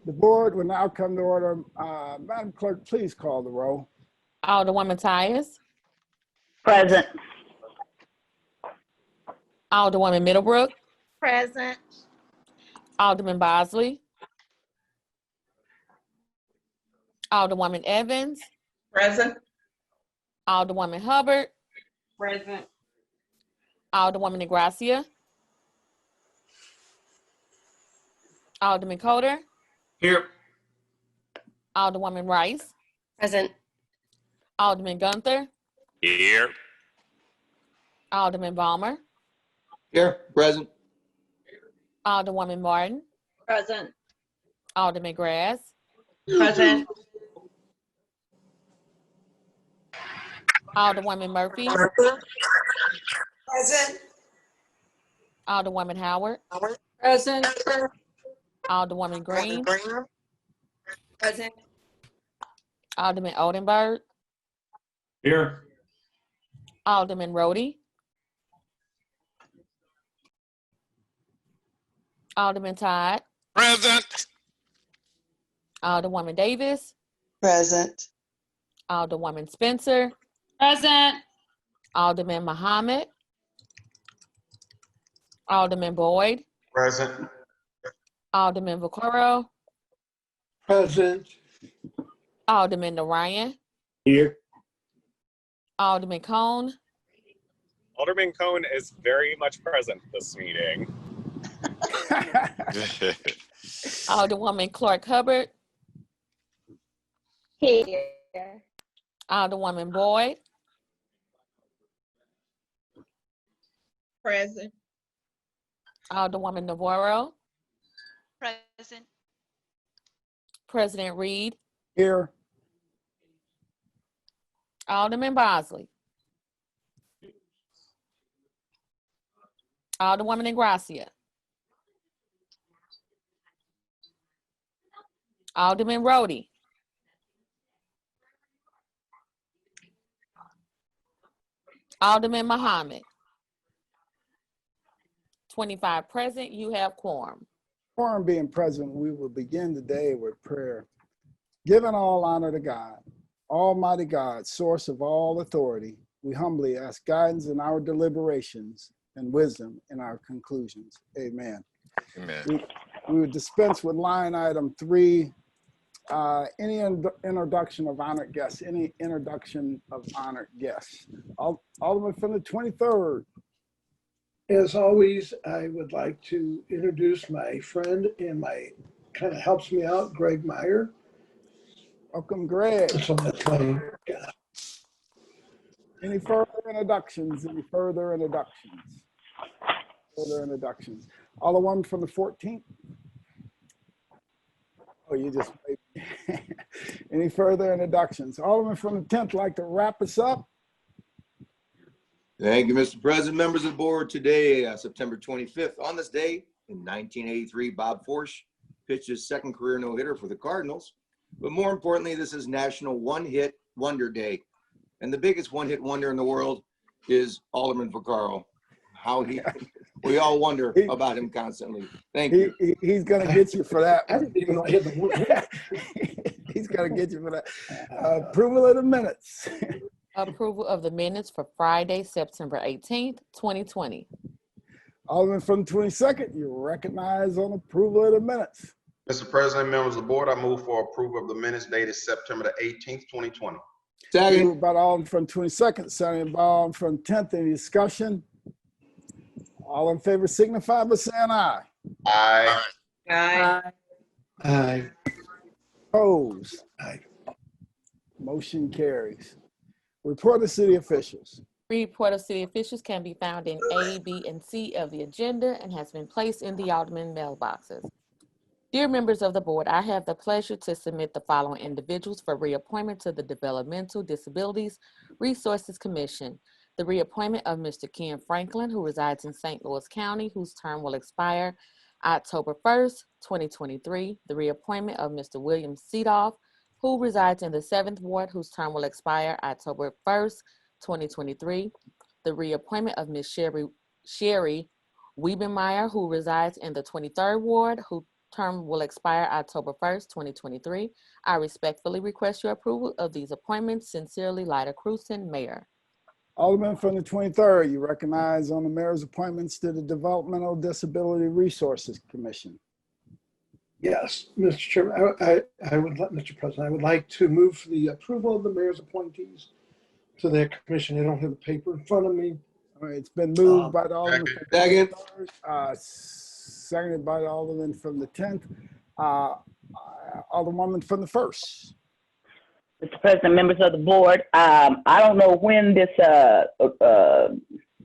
The board will now come to order. Madam Clerk, please call the roll. Alderwoman Tyus. Present. Alderwoman Middlebrook. Present. Alderman Bosley. Alderwoman Evans. Present. Alderwoman Hubbard. Present. Alderwoman Negracia. Alderman Coder. Here. Alderwoman Rice. Present. Alderman Gunther. Here. Alderman Balmer. Here. Present. Alderwoman Martin. Present. Alderman Grass. Present. Alderwoman Murphy. Present. Alderwoman Howard. Present. Alderwoman Green. Present. Alderman Oldenburg. Here. Alderman Rhodey. Alderman Todd. Present. Alderwoman Davis. Present. Alderwoman Spencer. Present. Alderman Muhammad. Alderman Boyd. Present. Alderman Vaccaro. Present. Alderman Narayan. Here. Alderman Cone. Alderman Cone is very much present this meeting. Alderwoman Clark Hubbard. Here. Alderwoman Boyd. Present. Alderwoman Navarro. Present. President Reed. Here. Alderman Bosley. Alderwoman Negracia. Alderman Rhodey. Alderman Muhammad. 25 present, you have quorum. Quorum being present, we will begin today with prayer. Giving all honor to God, Almighty God, source of all authority, we humbly ask guidance in our deliberations and wisdom in our conclusions. Amen. Amen. We would dispense with line item 3. Any introduction of honored guests, any introduction of honored guests. Alderman from the 23rd. As always, I would like to introduce my friend and my kind of helps me out, Greg Meyer. Welcome, Greg. So that's my Any further introductions? Any further introductions? Further introductions. Alderman from the 14th. Oh, you just wait. Any further introductions? Alderman from the 10th, like to wrap us up? Thank you, Mr. President, members of the board. Today, September 25th, on this day in 1983, Bob Forsch pitched his second career no-hitter for the Cardinals. But more importantly, this is National One-Hit Wonder Day. And the biggest one-hit wonder in the world is Alderman Vaccaro. We all wonder about him constantly. Thank you. He's going to get you for that. I didn't even know I had the one. He's going to get you for that. Approval of the minutes. Approval of the minutes for Friday, September 18th, 2020. Alderman from the 22nd, you're recognized on approval of the minutes. Mr. President, members of the board, I move for approval of the minutes dated September the 18th, 2020. Second. Moved by the Alderman from 22nd, seconded by Alderman from 10th. Any discussion? All in favor signify by saying aye. Aye. Aye. Aye. Opposed? Aye. Motion carries. Report of city officials. Report of city officials can be found in A, B, and C of the agenda and has been placed in the Alderman mailboxes. Dear members of the board, I have the pleasure to submit the following individuals for reappointment to the Developmental Disabilities Resources Commission. The reappointment of Mr. Ken Franklin, who resides in St. Louis County, whose term will expire October 1st, 2023. The reappointment of Mr. William Seedoff, who resides in the 7th Ward, whose term will expire October 1st, 2023. The reappointment of Ms. Sherry Wiebenmeyer, who resides in the 23rd Ward, whose term will expire October 1st, 2023. I respectfully request your approval of these appointments. Sincerely, Lyda Cruzen, Mayor. Alderman from the 23rd, you recognize on the mayor's appointments to the Developmental Disability Resources Commission. Yes, Mr. Chairman, I would like, Mr. President, I would like to move for the approval of the mayor's appointees to that commission. I don't have the paper in front of me. All right, it's been moved by the Alderman from the Second. 23rd, seconded by the Alderman from the 10th. Alderwoman from the 1st. Mr. President, members of the board, I don't know when this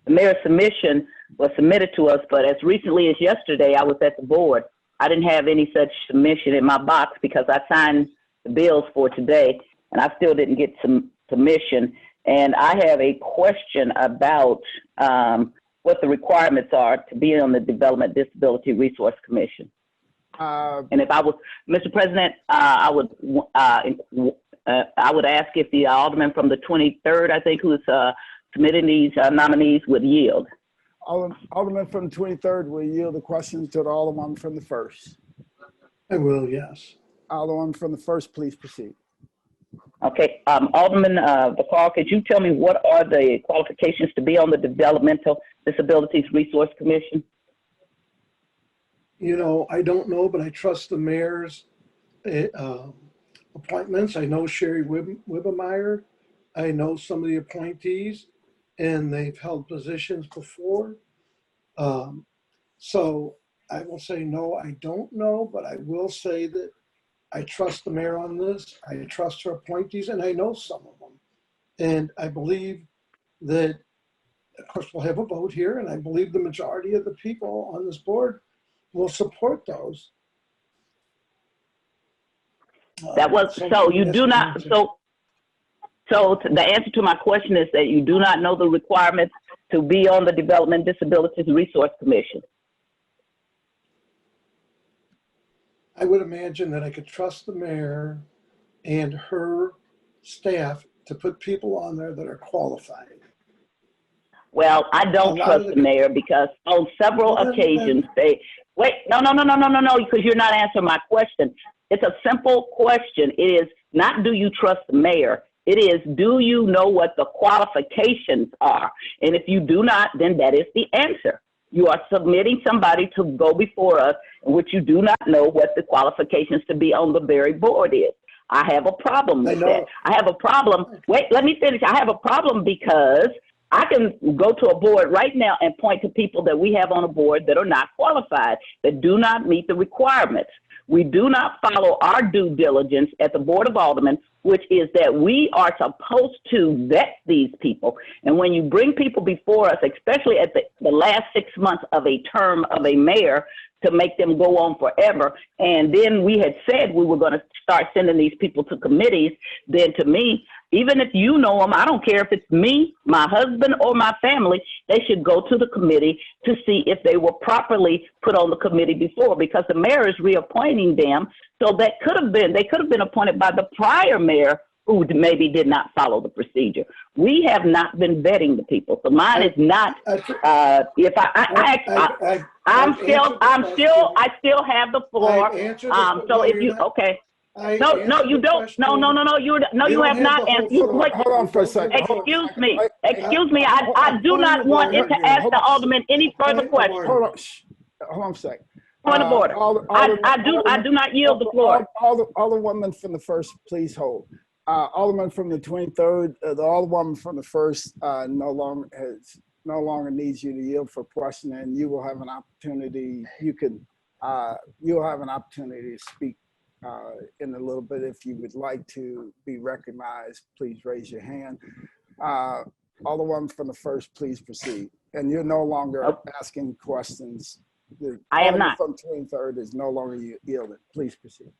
mayor's submission was submitted to us, but as recently as yesterday, I was at the board. I didn't have any such submission in my box because I signed the bills for today, and I still didn't get some submission. And I have a question about what the requirements are to be on the Development Disability Resource Commission. And if I was, Mr. President, I would ask if the alderman from the 23rd, I think, who's submitting these nominees would yield. Alderman from the 23rd will yield the questions to the Alderman from the 1st. I will, yes. Alderman from the 1st, please proceed. Okay, Alderman Bacall, could you tell me what are the qualifications to be on the Developmental Disabilities Resource Commission? You know, I don't know, but I trust the mayor's appointments. I know Sherry Wibbemeyer. I know some of the appointees, and they've held positions before. So I will say no, I don't know, but I will say that I trust the mayor on this. I trust her appointees, and I know some of them. And I believe that, of course, we'll have a vote here, and I believe the majority of the people on this board will support those. That was, so you do not, so the answer to my question is that you do not know the requirements to be on the Development Disabilities Resource Commission. I would imagine that I could trust the mayor and her staff to put people on there that are qualified. Well, I don't trust the mayor because on several occasions they, wait, no, because you're not answering my question. It's a simple question. It is not, do you trust the mayor? It is, do you know what the qualifications are? And if you do not, then that is the answer. You are submitting somebody to go before us in which you do not know what the qualifications to be on the very board is. I have a problem with that. I have a problem. Wait, let me finish. I have a problem because I can go to a board right now and point to people that we have on a board that are not qualified, that do not meet the requirements. We do not follow our due diligence at the Board of Aldermen, which is that we are supposed to vet these people. And when you bring people before us, especially at the last 6 months of a term of a mayor, to make them go on forever, and then we had said we were going to start sending these people to committees, then to me, even if you know them, I don't care if it's me, my husband, or my family, they should go to the committee to see if they were properly put on the committee before, because the mayor is reappointing them. So that they could have been appointed by the prior mayor who maybe did not follow the procedure. We have not been vetting the people. So mine is not, I still have the floor. So if you, okay. No, you don't. No, you have not answered. Hold on for a second. Excuse me. I do not want it to ask the alderman any further questions. Hold on a second. Point of order. I do not yield the floor. Alderwoman from the 1st, please hold. Alderman from the 23rd, the Alderwoman from the 1st no longer needs you to yield for question, and you will have an opportunity. You'll have an opportunity to speak in a little bit. If you would like to be recognized, please raise your hand. Alderwoman from the 1st, please proceed. And you're no longer asking questions. I am not. From 23rd is no longer yielding. Please proceed.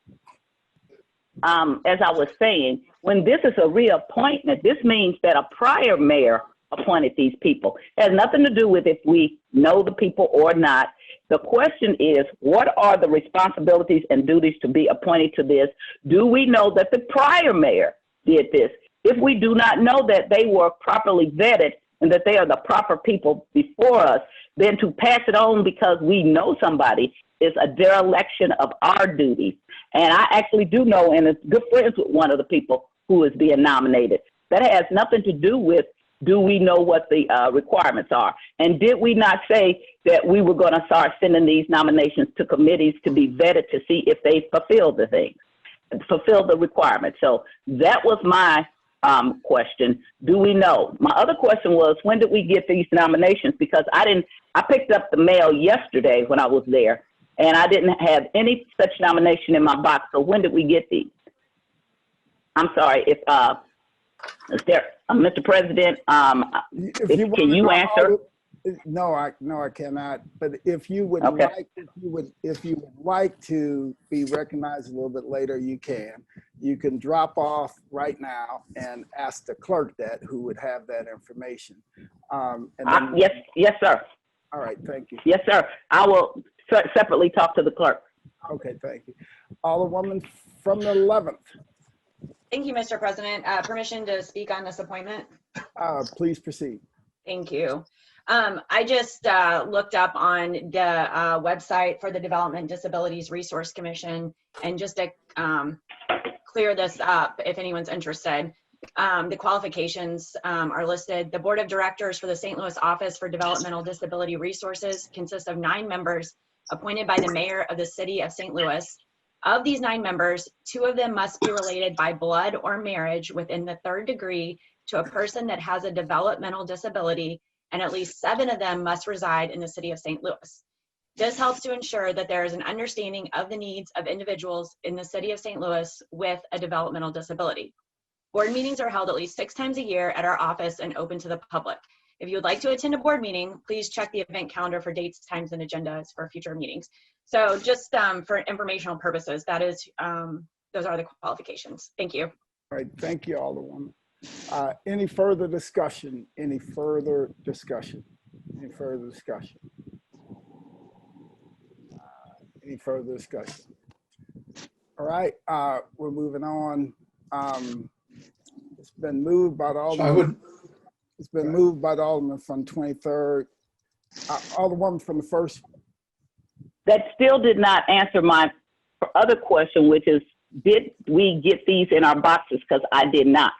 As I was saying, when this is a reappointment, this means that a prior mayor appointed these people. It has nothing to do with if we know the people or not. The question is, what are the responsibilities and duties to be appointed to this? Do we know that the prior mayor did this? If we do not know that they were properly vetted and that they are the proper people before us, then to pass it on because we know somebody is a dereliction of our duties. And I actually do know, and is good friends with one of the people who is being nominated. That has nothing to do with, do we know what the requirements are? And did we not say that we were going to start sending these nominations to committees to be vetted to see if they fulfill the things, fulfill the requirements? So that was my question. Do we know? My other question was, when did we get these nominations? Because I picked up the mail yesterday when I was there, and I didn't have any such nomination in my box. So when did we get these? I'm sorry, if is there, Mr. President, can you answer? No, I cannot. But if you would Okay. like, if you would like to be recognized a little bit later, you can. You can drop off right now and ask the clerk that, who would have that information. And then, Yes, sir. all right, thank you. Yes, sir. I will separately talk to the clerk. Okay, thank you. Alderwoman from the 11th, Thank you, Mr. President. Permission to speak on this appointment? please proceed. Thank you. I just looked up on the website for the Development Disabilities Resource Commission, and just to clear this up, if anyone's interested, the qualifications are listed. The Board of Directors for the St. Louis Office for Developmental Disability Resources consists of 9 members appointed by the mayor of the city of St. Louis. Of these 9 members, 2 of them must be related by blood or marriage within the 3rd degree to a person that has a developmental disability, and at least 7 of them must reside in the city of St. Louis. This helps to ensure that there is an understanding of the needs of individuals in the city of St. Louis with a developmental disability. Board meetings are held at least 6 times a year at our office and open to the public. If you would like to attend a board meeting, please check the event calendar for dates, times, and agendas for future meetings. So just for informational purposes, that is, those are the qualifications. Thank you. All right, thank you, Alderwoman. Any further discussion? Any further discussion? Any further discussion? Any further discussion? All right, we're moving on. It's been moved by the Alderman. It's been moved by the Alderman from 23rd. Alderwoman from the 1st. That still did not answer my other question, which is, did we get these in our boxes? Because I did not.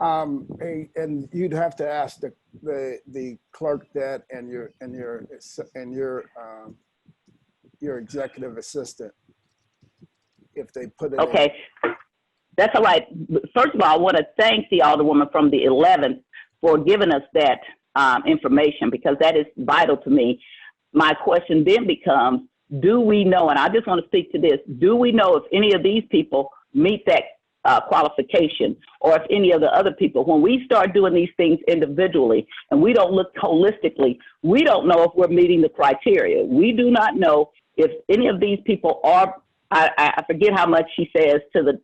And you'd have to ask the clerk that, and your executive assistant, if they put it Okay. in. That's all right. First of all, I want to thank the Alderwoman from the 11th for giving us that information, because that is vital to me. My question then becomes, do we know, and I just want to speak to this, do we know if any of these people meet that qualification, or if any of the other people, when we start doing these things individually and we don't look holistically, we don't know if we're meeting the criteria. We do not know if any of these people are, I forget how much she says, to the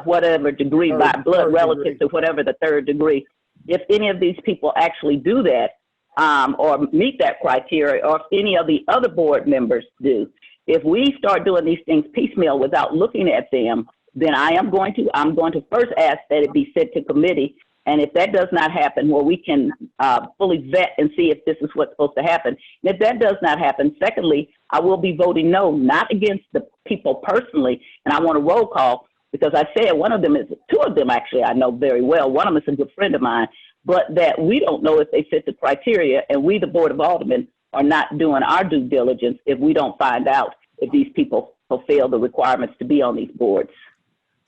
whatever degree, by blood relative to whatever the 3rd degree, if any of these people actually do that or meet that criteria, or if any of the other board members do. If we start doing these things piecemeal without looking at them, then I'm going to first ask that it be sent to committee. And if that does not happen, well, we can fully vet and see if this is what's supposed to happen. And if that does not happen, secondly, I will be voting no, not against the people personally. And I want a roll call, because I said two of them actually I know very well. One of them is a good friend of mine, but that we don't know if they fit the criteria, and we, the Board of Aldermen, are not doing our due diligence if we don't find out if these people fulfill the requirements to be on these boards.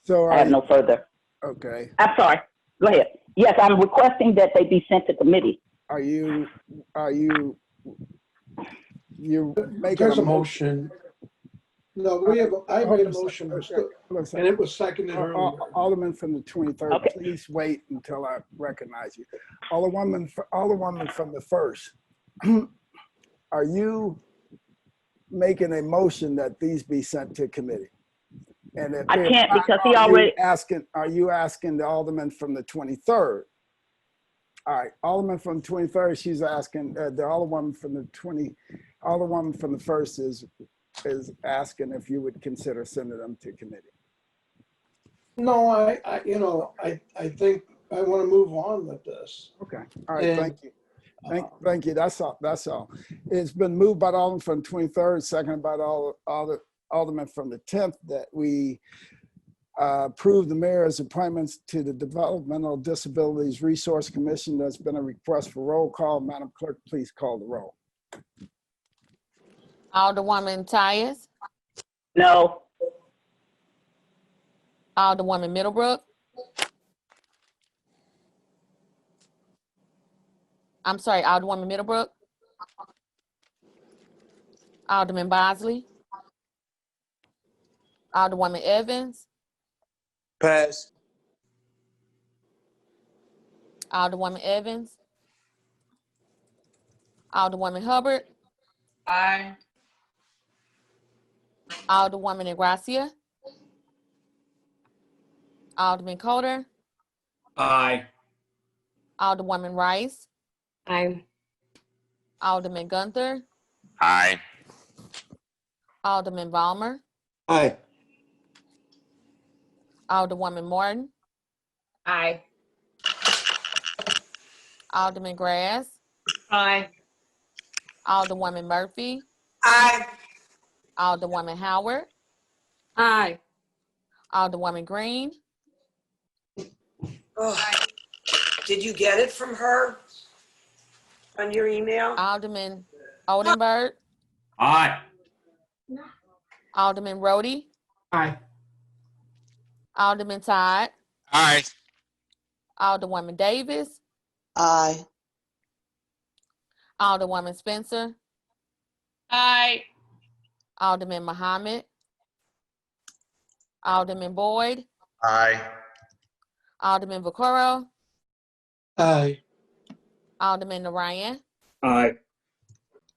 So I have no further. Okay. I'm sorry. Go ahead. Yes, I'm requesting that they be sent to committee. Are you making There's a a motion. No, I made a motion, and it was seconded earlier. Alderman from the 23rd, Okay. please wait until I recognize you. Alderwoman from the 1st, are you making a motion that these be sent to committee? And if I can't, not, because he already. Are you asking the Alderman from the 23rd? All right, Alderman from the 23rd, she's asking, the Alderwoman from the 1st is asking if you would consider sending them to committee. No, I think I want to move on with this. Okay, all right, And, thank you. Thank you, that's all. it's been moved by the Alderman from the 23rd, seconded by the Alderman from the 10th, that we approve the mayor's appointments to the Developmental Disabilities Resource Commission. There's been a request for roll call. Madam Clerk, please call the roll. Alderwoman Tyus, No. Alderwoman Middlebrook. I'm sorry, Alderwoman Middlebrook. Alderman Bosley. Alderwoman Evans. Pass. Alderwoman Evans. Alderwoman Hubbard. Aye. Alderwoman Nebraska. Alderman Coder. Aye. Alderwoman Rice. Aye. Alderman Gunther. Aye. Alderman Balmer. Aye. Alderwoman Morton. Aye. Alderman Grass. Aye. Alderwoman Murphy. Aye. Alderwoman Howard. Aye. Alderwoman Green. Oh, did you get it from her on your email? Alderman Oldenburg. Aye. Alderman Rhodey. Aye. Alderman Todd. Aye. Alderwoman Davis. Aye. Alderwoman Spencer. Aye. Alderman Muhammad. Alderman Boyd. Aye. Alderman Vaccaro. Aye. Alderman Narayan. Aye.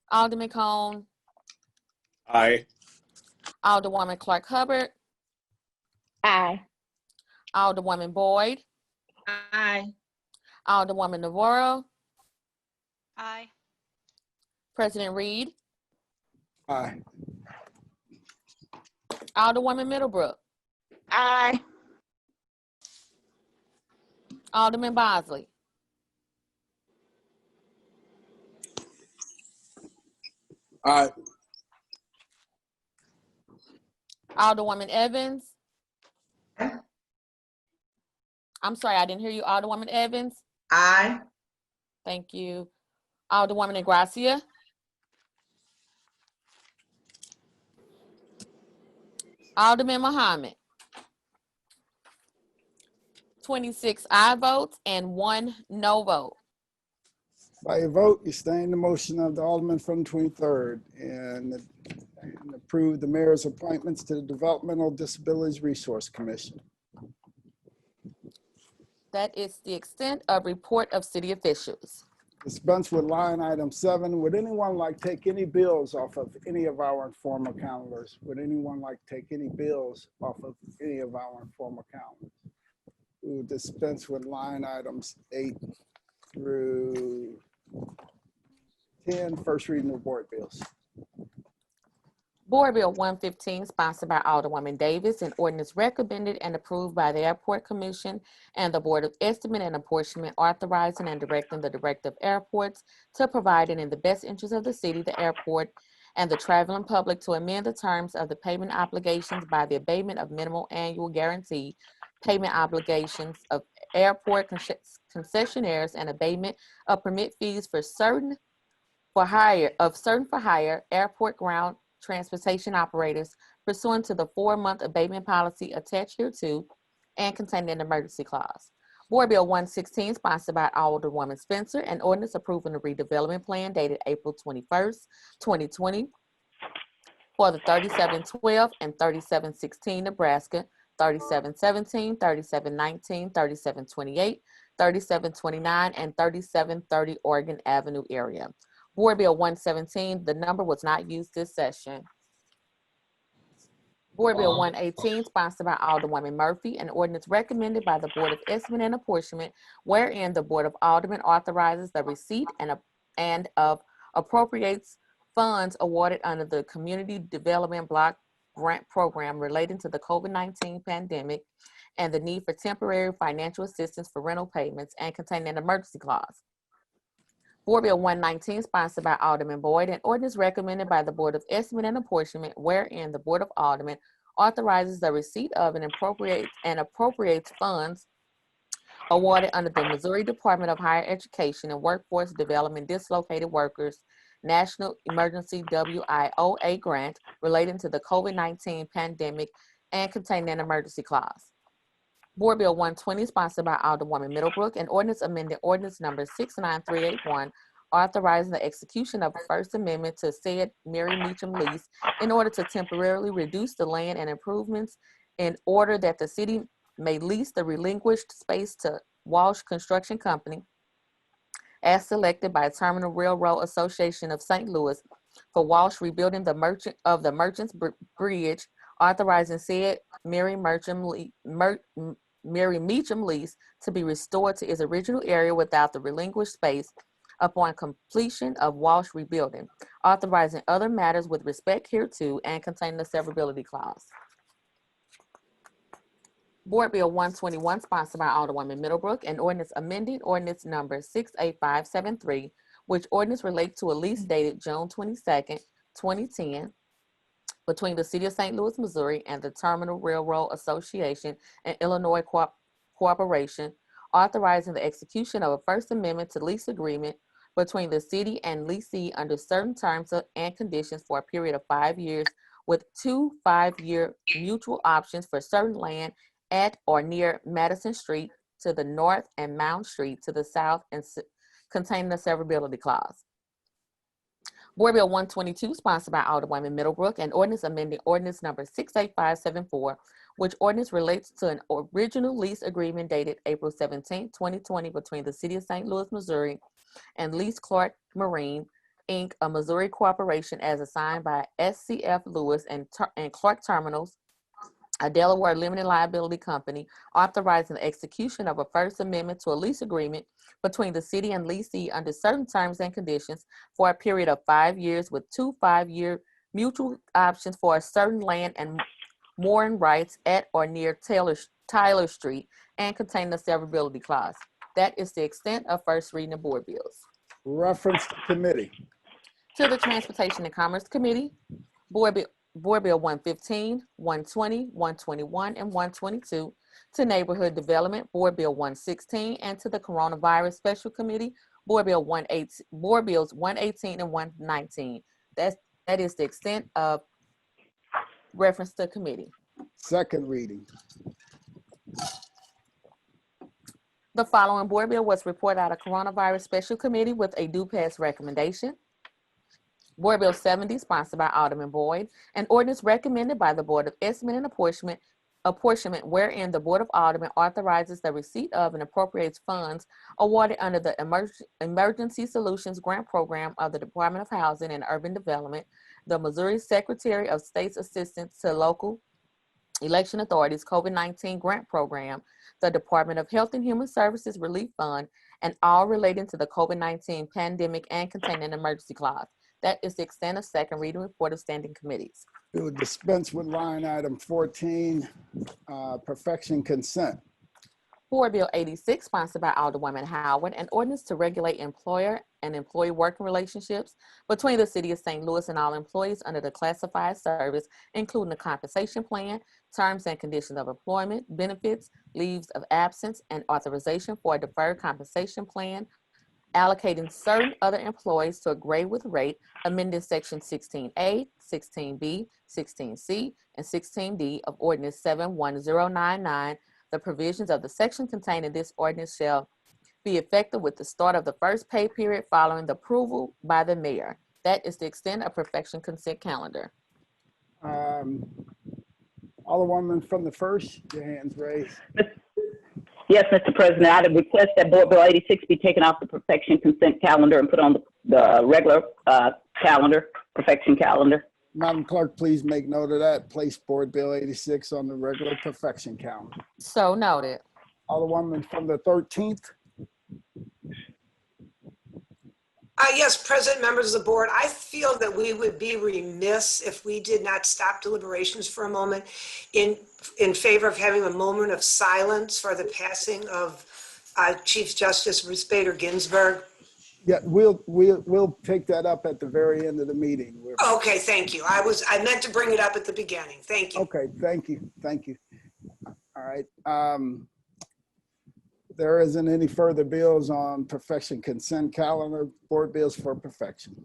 Alderman Cone. Aye. Alderwoman Clark Hubbard. Aye. Alderwoman Boyd. Aye. Alderwoman Navarro. Aye. President Reed. Aye. Alderwoman Middlebrook. Aye. Alderman Bosley. Aye. Alderwoman Evans. I'm sorry, I didn't hear you. Alderwoman Evans. Aye. Thank you. Alderwoman Nebraska. Alderman Muhammad. 26 aye votes and 1 no vote. By your vote, you sustain the motion of the Alderman from the 23rd and approve the mayor's appointments to the Developmental Disabilities Resource Commission. That is the extent of report of city officials. Dispense with line item 7. Would anyone like to take any bills off of any of our informal calendars? Would anyone like to take any bills off of any of our informal calendars? We will dispense with line items 8 through 10, first reading of board bills. Board Bill 115, sponsored by Alderwoman Davis, an ordinance recommended and approved by the Airport Commission and the Board of Estimate and Apportionment, authorizing and directing the Director of Airports to provide and in the best interest of the city, the airport, and the traveling public to amend the terms of the payment obligations by the abatement of minimal annual guarantee payment obligations of airport concessionaires and abatement of permit fees for certain for hire airport ground transportation operators pursuant to the 4-month abatement policy attached hereto and contained an emergency clause. Board Bill 116, sponsored by Alderwoman Spencer, an ordinance approving the redevelopment plan dated April 21st, 2020 for the 3712 and 3716 Nebraska, 3717, 3719, 3728, 3729, and 3730 Oregon Avenue area. Board Bill 117, the number was not used this session. Board Bill 118, sponsored by Alderwoman Murphy, an ordinance recommended by the Board of Estimate and Apportionment, wherein the Board of Aldermen authorizes the receipt and of appropriates funds awarded under the Community Development Block Grant Program relating to the COVID-19 pandemic and the need for temporary financial assistance for rental payments and containing an emergency clause. Board Bill 119, sponsored by Alderman Boyd, an ordinance recommended by the Board of Estimate and Apportionment, wherein the Board of Aldermen authorizes the receipt of and appropriates funds awarded under the Missouri Department of Higher Education and Workforce Development Dislocated Workers National Emergency WIOA grant relating to the COVID-19 pandemic and containing an emergency clause. Board Bill 120, sponsored by Alderwoman Middlebrook, an ordinance amending ordinance number 69381, authorizing the execution of a First Amendment to said Mary Meacham lease in order to temporarily reduce the land and improvements in order that the city may lease the relinquished space to Walsh Construction Company as selected by Terminal Railroad Association of St. Louis for Walsh rebuilding the Merchants Bridge, authorizing said Mary Meacham lease to be restored to its original area without the relinquished space upon completion of Walsh rebuilding, authorizing other matters with respect hereto and containing the severability clause. Board Bill 121, sponsored by Alderwoman Middlebrook, an ordinance amending ordinance number 68573, which ordinance relates to a lease dated June 22nd, 2010, between the City of St. Louis, Missouri, and the Terminal Railroad Association and Illinois Corporation, authorizing the execution of a First Amendment to lease agreement between the city and leasee under certain terms and conditions for a period of 5 years, with 2 5-year mutual options for certain land at or near Madison Street to the north and Mound Street to the south, and containing a severability clause. Board Bill 122, sponsored by Alderwoman Middlebrook, an ordinance amending ordinance number 68574, which ordinance relates to an original lease agreement dated April 17, 2020 between the City of St. Louis, Missouri and Lease Clark Marine, Inc., a Missouri corporation as assigned by SCF Lewis and Clark Terminals, a Delaware limited liability company, authorizing the execution of a First Amendment to a lease agreement between the city and leasee under certain terms and conditions for a period of 5 years, with 2 5-year mutual options for a certain land and mooring rights at or near Tyler Street, and containing the severability clause. That is the extent of first reading of board bills. Reference to committee. To the Transportation and Commerce Committee, Board Bill 115, 120, 121, and 122. To Neighborhood Development, Board Bill 116, and to the Coronavirus Special Committee, Board Bills 118 and 119. That is the extent of reference to committee. Second reading. The following board bill was reported out of Coronavirus Special Committee with a due pass recommendation. Board Bill 70, sponsored by Alderman Boyd, an ordinance recommended by the Board of Estimate and Apportionment, wherein the Board of Aldermen authorizes the receipt of and appropriates funds awarded under the Emergency Solutions Grant Program of the Department of Housing and Urban Development, the Missouri Secretary of State's Assistance to Local Election Authorities COVID-19 Grant Program, the Department of Health and Human Services Relief Fund, and all relating to the COVID-19 pandemic and containing an emergency clause. That is the extent of second reading report of standing committees. We will dispense with line item 14, perfection consent. Board Bill 86, sponsored by Alderwoman Howard, an ordinance to regulate employer and employee working relationships between the City of St. Louis and all employees under the classified service, including the compensation plan, terms and conditions of employment, benefits, leaves of absence, and authorization for a deferred compensation plan, allocating certain other employees to a grade with rate, amending section 16A, 16B, 16C, and 16D of Ordinance 71099. The provisions of the section contained in this ordinance shall be effective with the start of the first pay period following the approval by the mayor. That is the extent of perfection consent calendar. Alderwoman from the first, your hands raised. Yes, Mr. President, I request that Board Bill 86 be taken off the perfection consent calendar and put on the regular calendar, perfection calendar. Madam Clerk, please make note of that. Place Board Bill 86 on the regular perfection calendar. So noted. Alderwoman from the 13th. Yes, President, members of the board, I feel that we would be remiss if we did not stop deliberations for a moment in favor of having a moment of silence for the passing of Chief Justice Ruth Bader Ginsburg. Yeah, we'll take that up at the very end of the meeting. Okay, thank you. I meant to bring it up at the beginning. Thank you. Okay, thank you. All right. There isn't any further bills on perfection consent calendar, board bills for perfection.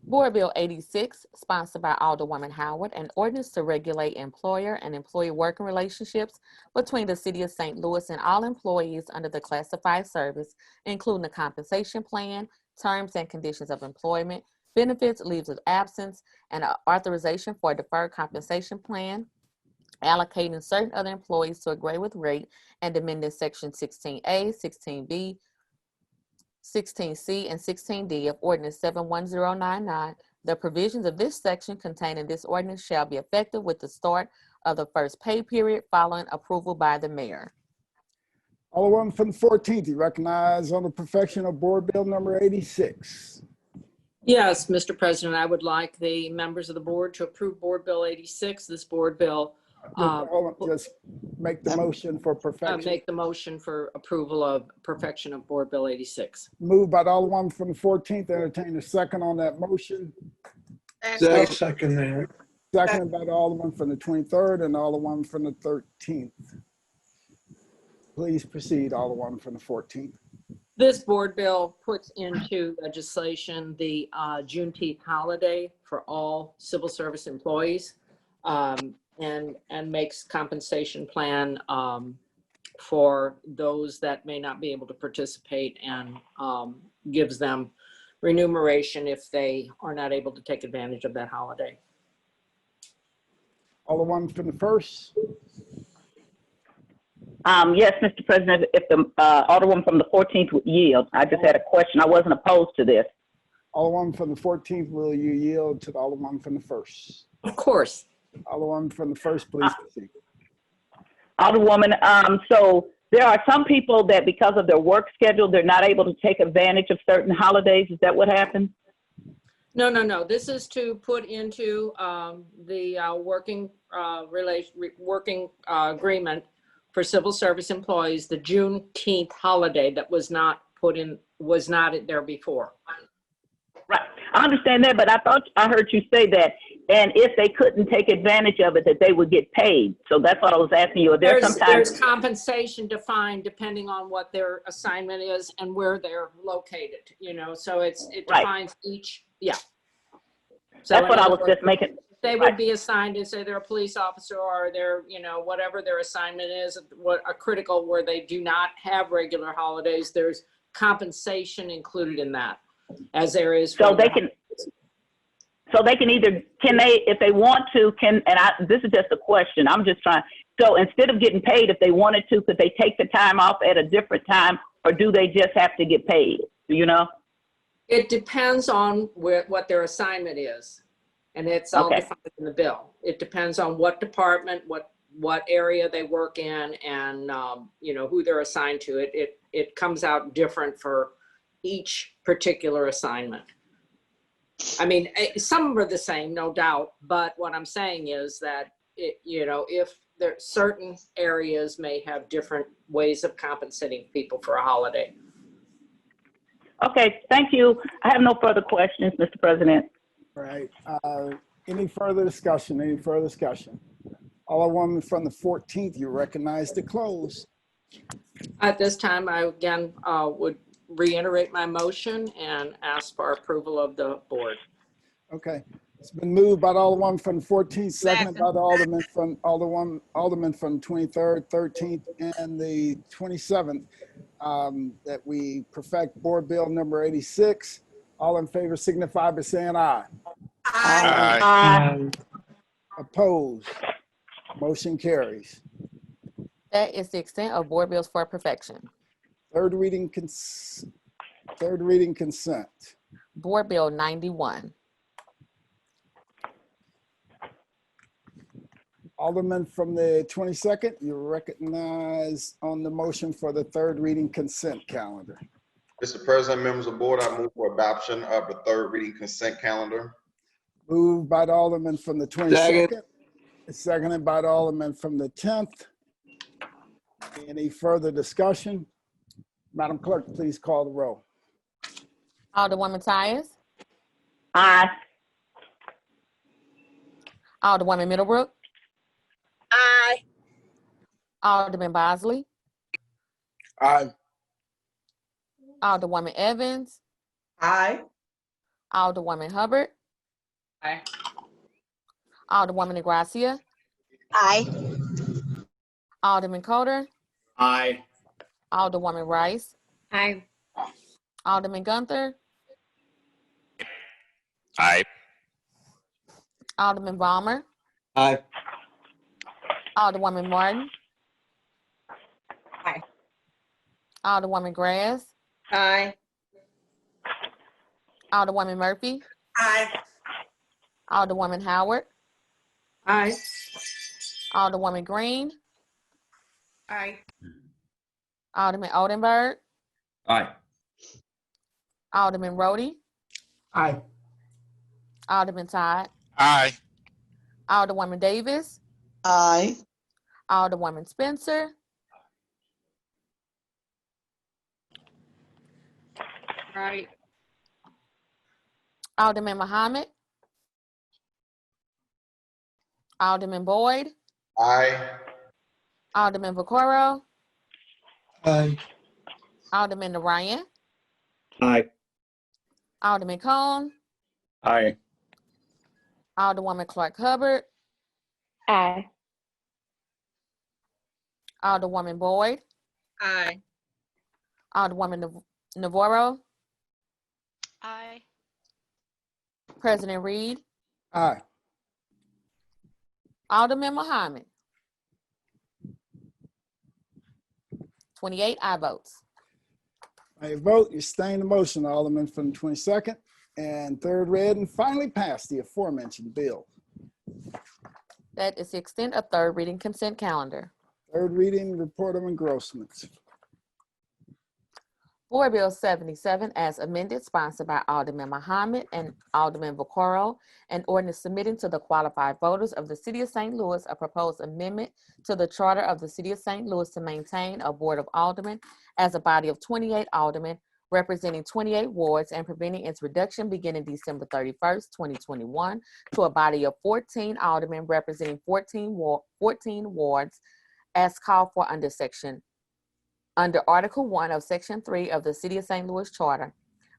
Board Bill 86, sponsored by Alderwoman Howard, an ordinance to regulate employer and employee working relationships between the City of St. Louis and all employees under the classified service, including the compensation plan, terms and conditions of employment, benefits, leaves of absence, and authorization for a deferred compensation plan, allocating certain other employees to a grade with rate, and amending Section 16A, 16B, 16C, and 16D of Ordinance 71099. The provisions of this section contained in this ordinance shall be effective with the start of the first pay period following approval by the mayor. Alderman from the 14th, you recognize on the perfection of board bill number 86. Yes, Mr. President, I would like the members of the board to approve Board Bill 86. This board bill. Just make the motion for perfection. Make the motion for approval of perfection of Board Bill 86. Moved by the Alderman from the 14th. Entertain a second on that motion. I'll second that. Seconded by the Alderman from the 23rd and Alderman from the 13th. Please proceed, Alderman from the 14th. This board bill puts into legislation the Juneteenth holiday for all civil service employees. And makes compensation plan for those that may not be able to participate, and gives them remuneration if they are not able to take advantage of that holiday. Alderman from the first. Yes, Mr. President, if the Alderman from the 14th would yield. I just had a question. I wasn't opposed to this. Alderman from the 14th, will you yield to the Alderman from the first? Of course. Alderman from the first, please proceed. Alderwoman, so there are some people that because of their work schedule, they're not able to take advantage of certain holidays. Is that what happened? No. This is to put into the working agreement for civil service employees, the Juneteenth holiday that was not there before. Right. I understand that, but I thought I heard you say that, and if they couldn't take advantage of it, that they would get paid. So that's what I was asking you. There's compensation defined depending on what their assignment is and where they're located, so it defines each, yeah. So that's what I was just making. They would be assigned to, say they're a police officer, or they're, whatever their assignment is, a critical where they do not have regular holidays, there's compensation included in that, as there is. So they can either, if they want to, this is just a question, I'm just trying, so instead of getting paid, if they wanted to, could they take the time off at a different time, or do they just have to get paid? Do you know? It depends on what their assignment is. And it's all defined in the bill. It depends on what department, what area they work in, and who they're assigned to. It comes out different for each particular assignment. I mean, some are the same, no doubt. But what I'm saying is that if there certain areas may have different ways of compensating people for a holiday. Okay, thank you. I have no further questions, Mr. President. Right. Any further discussion? Alderwoman from the 14th, you recognize to close. At this time, I again would reiterate my motion and ask for approval of the board. Okay. It's been moved by the Alderwoman from the 14th, seconded by the Alderman from 23rd, 13th, and the 27th, that we perfect board bill number 86. All in favor signify by saying aye. Aye. Aye. Opposed? Motion carries. That is the extent of board bills for perfection. Third reading consent. Board Bill 91. Alderman from the 22nd, you recognize on the motion for the third reading consent calendar. Mr. President, members of the board, I move for adoption of the third reading consent calendar. Moved by the Alderman from the 22nd. Seconded by the Alderman from the 10th. Any further discussion? Madam Clerk, please call the roll. Alderwoman Tyus, Aye. Alderwoman Middlebrook, Aye. Alderman Bosley, Aye. Alderwoman Evans, Aye. Alderwoman Hubbard, Aye. Alderwoman Negracia, Aye. Alderman Coder, Aye. Alderwoman Rice, Aye. Alderman Gunther, Aye. Alderman Balmer, Aye. Alderwoman Martin, Aye. Alderwoman Grass, Aye. Alderwoman Murphy, Aye. Alderwoman Howard, Aye. Alderwoman Green, Aye. Alderman Oldenburg, Aye. Alderman Rhodey, Aye. Alderman Todd, Aye. Alderwoman Davis, Aye. Alderwoman Spencer, Right. Alderman Muhammad, Alderman Boyd, Aye. Alderman Vaccaro, Aye. Alderman Ryan, Aye. Alderman Cone, Aye. Alderwoman Clark Hubbard, Aye. Alderwoman Boyd, Aye. Alderwoman Navarro, Aye. President Reed, Aye. Alderman Muhammad. 28 aye votes. By your vote, you sustain the motion, Alderman from the 22nd, and third read and finally passed the aforementioned bill. That is the extent of third reading consent calendar. Third reading, report of engrossments. Board Bill 77 as amended, sponsored by Alderman Muhammad and Alderman Vaccaro, an ordinance submitting to the qualified voters of the City of St. Louis a proposed amendment to the charter of the City of St. Louis to maintain a Board of Aldermen as a body of 28 aldermen representing 28 wards and preventing its reduction beginning December 31st, 2021 to a body of 14 aldermen representing 14 wards as called for under Article 1 of Section 3 of the City of St. Louis Charter,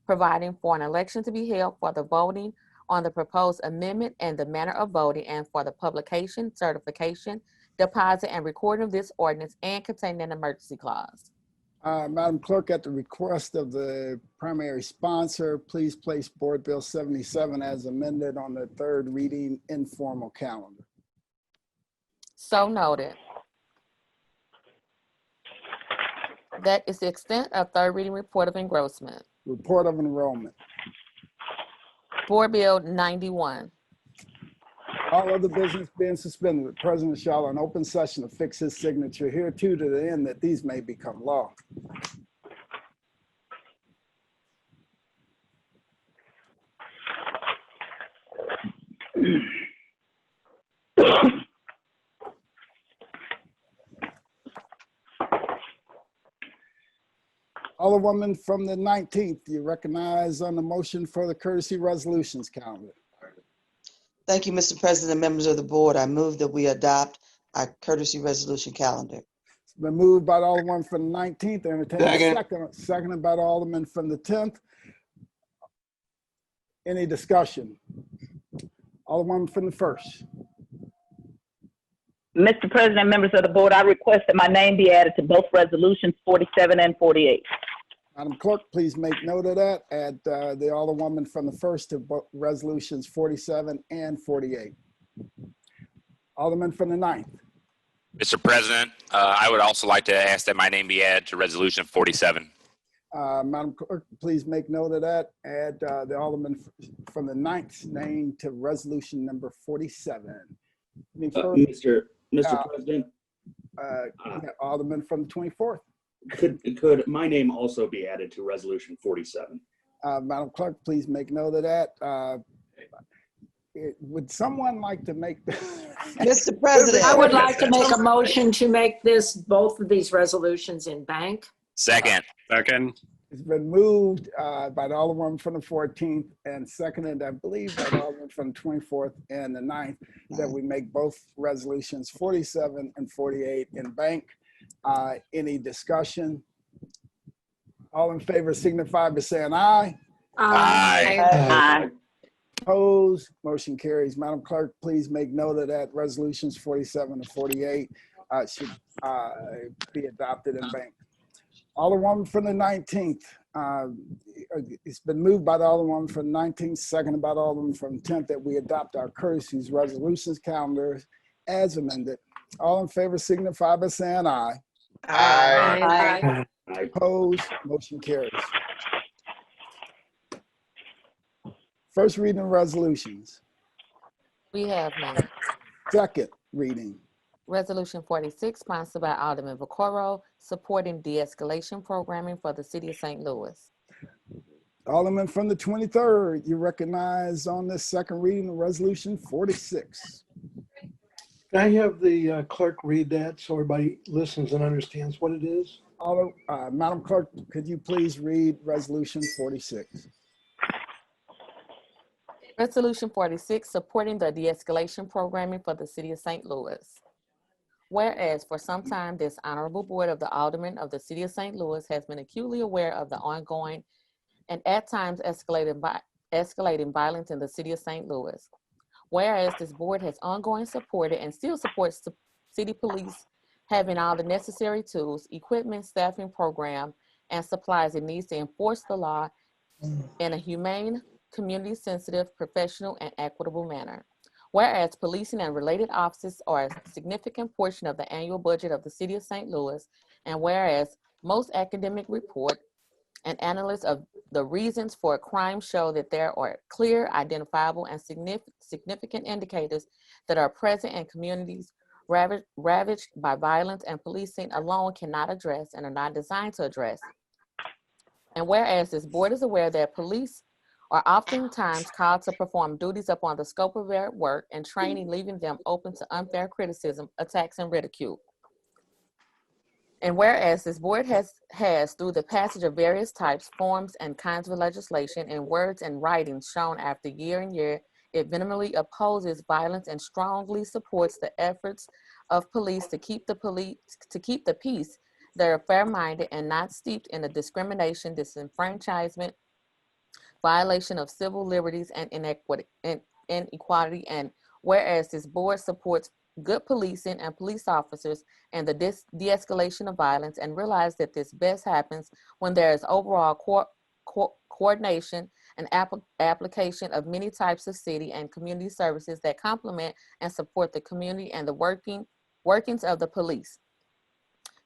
providing for an election to be held for the voting on the proposed amendment and the manner of voting, and for the publication, certification, deposit, and recording of this ordinance, and containing an emergency clause. Madam Clerk, at the request of the primary sponsor, please place Board Bill 77 as amended on the third reading informal calendar. So noted. That is the extent of third reading report of engrossment. Report of enrollment. Board Bill 91. All other business being suspended, the President shall in open session affix his signature hereto to the end that these may become law. Alderwoman from the 19th, you recognize on the motion for the courtesy resolutions calendar. Thank you, Mr. President, members of the board. I move that we adopt our courtesy resolution calendar. It's been moved by the Alderman from the 19th, entertained seconded by the Alderman from the 10th. Any discussion? Alderman from the 1st. Mr. President, members of the board, I request that my name be added to both resolutions 47 and 48. Madam Clerk, please make note of that. Add the Alderwoman from the 1st to both resolutions 47 and 48. Alderman from the 9th. Mr. President, I would also like to ask that my name be added to resolution 47. Madam Clerk, please make note of that. Add the Alderman from the 9th's name to resolution number 47. Any further? Mr. President, Alderman from the 24th. could my name also be added to resolution 47? Madam Clerk, please make note of that. Would someone like to make? Mr. President. I would like to make a motion to make both of these resolutions in bank. Second. Second. It's been moved by the Alderman from the 14th and seconded, I believe, by the Alderman from the 24th and the 9th that we make both resolutions 47 and 48 in bank. Any discussion? All in favor signify by saying aye. Aye. Aye. Opposed? Motion carries. Madam Clerk, please make note of that. Resolutions 47 and 48 should be adopted in bank. Alderwoman from the 19th. It's been moved by the Alderwoman from the 19th, seconded by the Alderman from the 10th that we adopt our courtesies resolutions calendar as amended. All in favor signify by saying aye. Aye. Aye. Opposed? Motion carries. First reading of resolutions. We have none. Second reading. Resolution 46, sponsored by Alderman Vaccaro, supporting de-escalation programming for the city of St. Louis. Alderman from the 23rd, you recognize on this second reading of resolution 46. Can I have the clerk read that so everybody listens and understands what it is? Madam Clerk, could you please read resolution 46? Resolution 46, supporting the de-escalation programming for the city of St. Louis. Whereas for some time, this honorable board of the Aldermen of the city of St. Louis has been acutely aware of the ongoing and at times escalating violence in the city of St. Louis. Whereas this board has ongoing supported and still supports the city police having all the necessary tools, equipment, staffing program, and supplies it needs to enforce the law in a humane, community-sensitive, professional, and equitable manner. Whereas policing and related offices are a significant portion of the annual budget of the city of St. Louis, and whereas most academic report and analysts of the reasons for a crime show that there are clear, identifiable, and significant indicators that are present in communities ravaged by violence and policing alone cannot address and are not designed to address. And whereas this board is aware that police are oftentimes called to perform duties upon the scope of their work and training, leaving them open to unfair criticism, attacks, and ridicule. And whereas this board has through the passage of various types, forms, and kinds of legislation in words and writings shown after year and year, it vehemently opposes violence and strongly supports the efforts of police to keep the peace that are fair-minded and not steeped in a discrimination, disenfranchisement, violation of civil liberties, and inequality. And whereas this board supports good policing and police officers and the de-escalation of violence, and realize that this best happens when there is overall coordination and application of many types of city and community services that complement and support the community and the workings of the police.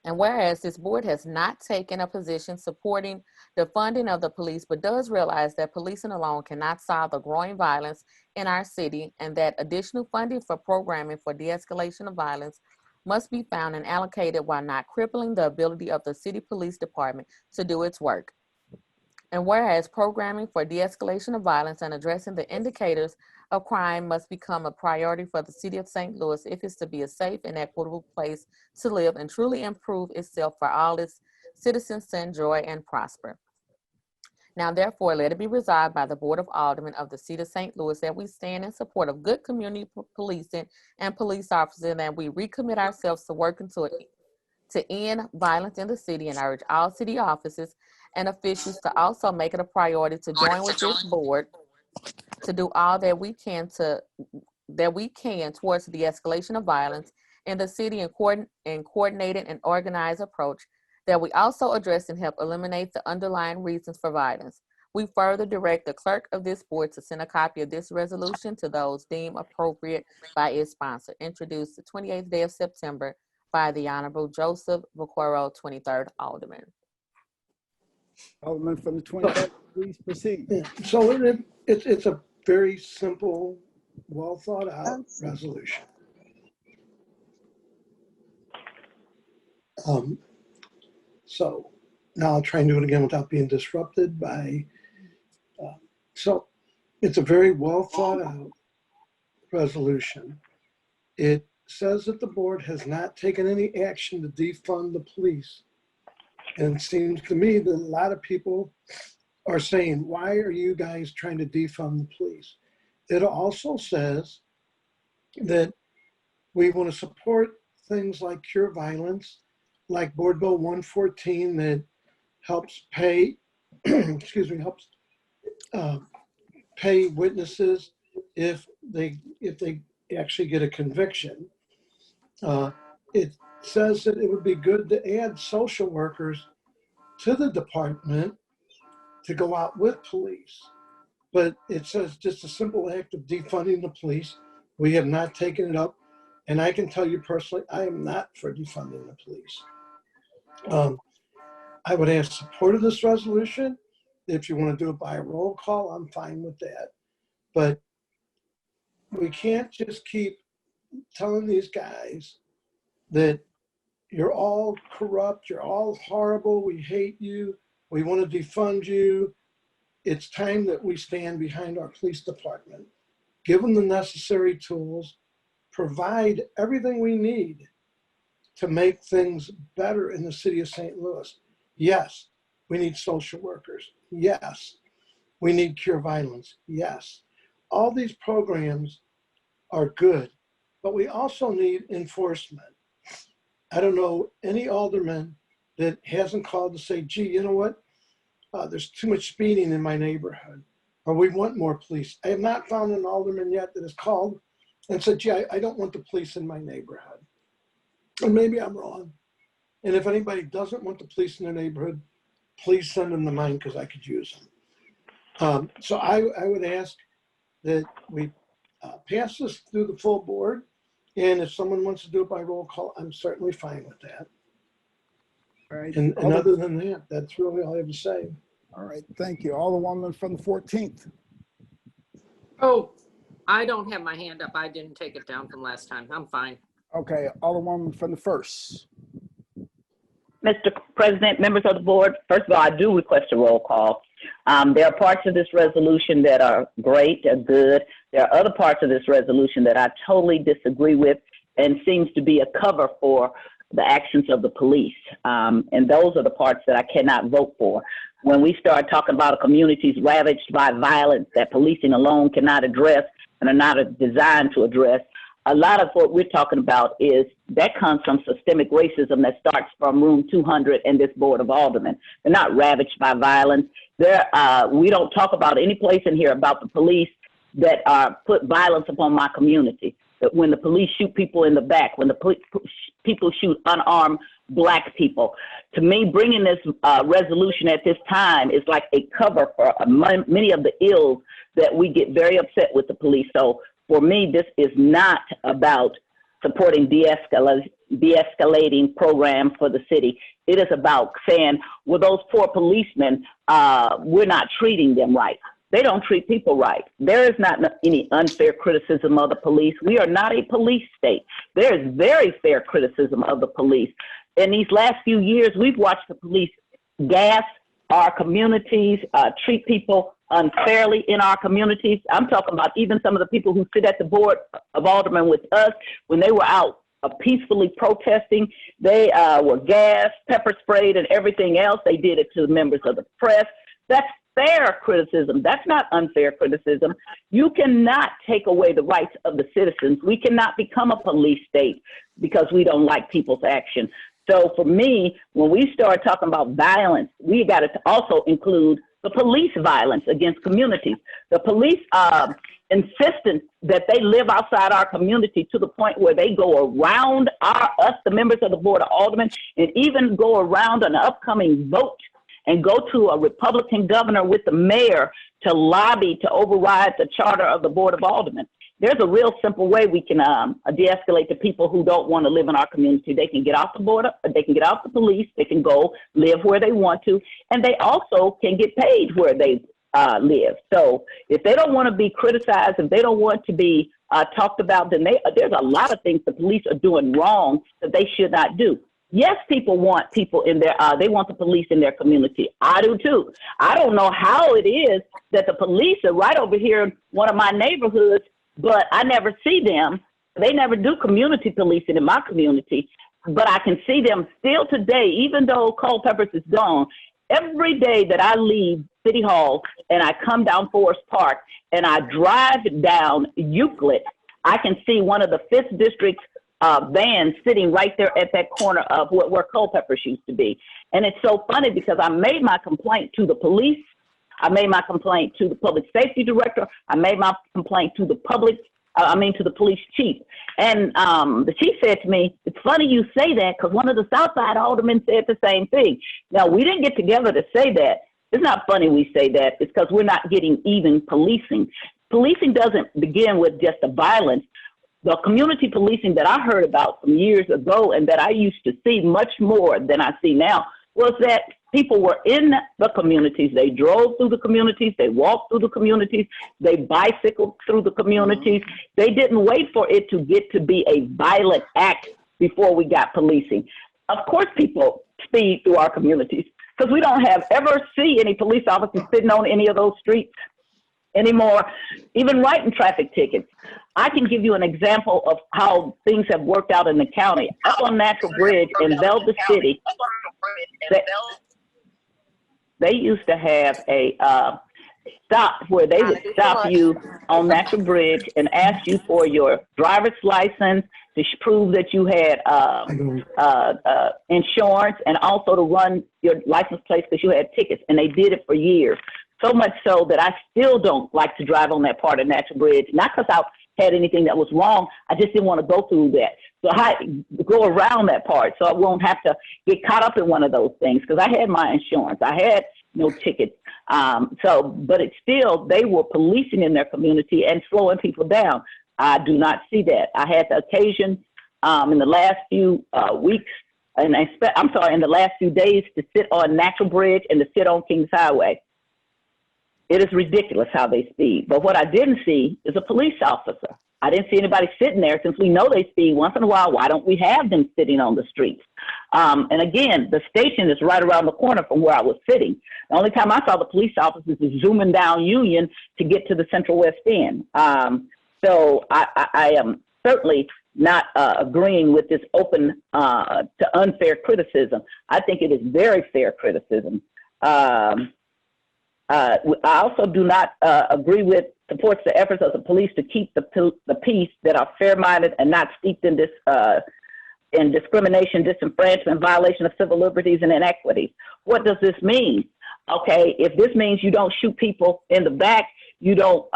And whereas this board has not taken a position supporting the funding of the police, but does realize that policing alone cannot solve the growing violence in our city, and that additional funding for programming for de-escalation of violence must be found and allocated while not crippling the ability of the city police department to do its work. And whereas programming for de-escalation of violence and addressing the indicators of crime must become a priority for the city of St. Louis if it's to be a safe and equitable place to live and truly improve itself for all its citizens to enjoy and prosper. Now, therefore, let it be resolved by the Board of Aldermen of the city of St. Louis that we stand in support of good community policing and police officers, and that we recommit ourselves to working to end violence in the city, and urge all city offices and officials to also make it a priority to join with this board to do all that we can towards the escalation of violence in the city and coordinated and organized approach that we also address and help eliminate the underlying reasons for violence. We further direct the clerk of this board to send a copy of this resolution to those deemed appropriate by its sponsor. Introduced the 28th day of September by the Honorable Joseph Vaccaro, 23rd Alderman. Alderman from the 23rd, please proceed. Yeah. So it's a very simple, well thought out resolution. So now I'll try and do it again without being disrupted by, so it's a very well thought out resolution. It says that the board has not taken any action to defund the police And it seems to me that a lot of people are saying, why are you guys trying to defund the police? It also says that we want to support things like cure violence, like Board Bill 114 that helps pay, excuse me, helps pay witnesses if they actually get a conviction. It says that it would be good to add social workers to the department to go out with police. But it says just a simple act of defunding the police. We have not taken it up. And I can tell you personally, I am not for defunding the police. I would ask support of this resolution. If you want to do it by a roll call, I'm fine with that. But we can't just keep telling these guys that you're all corrupt, you're all horrible, we hate you, we want to defund you. It's time that we stand behind our police department, give them the necessary tools, provide everything we need to make things better in the city of St. Louis. Yes, we need social workers. Yes, we need cure violence. Yes, all these programs are good, but we also need enforcement. I don't know any alderman that hasn't called to say, gee, you know what? There's too much speeding in my neighborhood, or we want more police. I have not found an alderman yet that has called and said, gee, I don't want the police in my neighborhood. And maybe I'm wrong. And if anybody doesn't want the police in their neighborhood, please send them to mine because I could use them. So I would ask that we pass this through the full board. And if someone wants to do it by roll call, I'm certainly fine with that. All right. And other than that, that's really all I have to say. All right, thank you. Alderwoman from the 14th. Oh, I don't have my hand up. I didn't take it down from last time. I'm fine. Okay, Alderwoman from the 1st. Mr. President, members of the board, first of all, I do request a roll call. There are parts of this resolution that are great, are good. There are other parts of this resolution that I totally disagree with and seems to be a cover for the actions of the police. And those are the parts that I cannot vote for. When we start talking about communities ravaged by violence that policing alone cannot address and are not designed to address, a lot of what we're talking about is that comes from systemic racism that starts from room 200 and this board of aldermen. They're not ravaged by violence. We don't talk about any place in here about the police that put violence upon my community. That when the police shoot people in the back, when the people shoot unarmed Black people. To me, bringing this resolution at this time is like a cover for many of the ills that we get very upset with the police. So for me, this is not about supporting de-escalating programs for the city. It is about saying, well, those poor policemen, we're not treating them right. They don't treat people right. There is not any unfair criticism of the police. We are not a police state. There is very fair criticism of the police. In these last few years, we've watched the police gas our communities, treat people unfairly in our communities. I'm talking about even some of the people who sit at the board of aldermen with us, when they were out peacefully protesting, they were gassed, pepper sprayed, and everything else. They did it to the members of the press. That's fair criticism. That's not unfair criticism. You cannot take away the rights of the citizens. We cannot become a police state because we don't like people's action. So for me, when we start talking about violence, we got to also include the police violence against communities. The police insistence that they live outside our community to the point where they go around us, the members of the Board of Aldermen, and even go around an upcoming vote and go to a Republican governor with the mayor to lobby to override the charter of the Board of Aldermen. There's a real simple way we can de-escalate the people who don't want to live in our community. They can get off the border, they can get off the police, they can go live where they want to, and they also can get paid where they live. So if they don't want to be criticized, if they don't want to be talked about, then there's a lot of things the police are doing wrong that they should not do. Yes, people want people in their, they want the police in their community. I do too. I don't know how it is that the police are right over here in one of my neighborhoods, but I never see them. They never do community policing in my community. but I can see them still today, even though Culpeper's is gone. Every day that I leave City Hall and I come down Forest Park and I drive down Euclid, I can see one of the 5th District's vans sitting right there at that corner of where Culpeper's used to be. And it's so funny because I made my complaint to the police. I made my complaint to the public safety director. I made my complaint to the to the police chief. And the chief said to me, it's funny you say that because one of the Southside aldermen said the same thing. Now, we didn't get together to say that. It's not funny we say that. It's because we're not getting even policing. Policing doesn't begin with just the violence. The community policing that I heard about from years ago and that I used to see much more than I see now was that people were in the communities. They drove through the communities. They walked through the communities. They bicycled through the communities. They didn't wait for it to get to be a violent act before we got policing. Of course, people speed through our communities because we don't ever see any police officers sitting on any of those streets anymore, even writing traffic tickets. I can give you an example of how things have worked out in the county. Up on Natural Bridge in Belva City, they used to have a stop where they would stop you on Natural Bridge and ask you for your driver's license to prove that you had insurance and also to run your license plate because you had tickets. And they did it for years. So much so that I still don't like to drive on that part of Natural Bridge, not because I had anything that was wrong. I just didn't want to go through that. So I go around that part so I won't have to get caught up in one of those things because I had my insurance. I had no tickets. But it's still, they were policing in their community and slowing people down. I do not see that. I had the occasion in the last few weeks, in the last few days to sit on Natural Bridge and to sit on Kings Highway. It is ridiculous how they speed. But what I didn't see is a police officer. I didn't see anybody sitting there. Since we know they speed once in a while, why don't we have them sitting on the streets? And again, the station is right around the corner from where I was sitting. The only time I saw the police officers is zooming down Union to get to the Central West End. So I am certainly not agreeing with this open to unfair criticism. I think it is very fair criticism. I also do not agree with supports the efforts of the police to keep the peace that are fair-minded and not steeped in in discrimination, disenfranchisement, violation of civil liberties, and inequities. What does this mean? Okay, if this means you don't shoot people in the back, you don't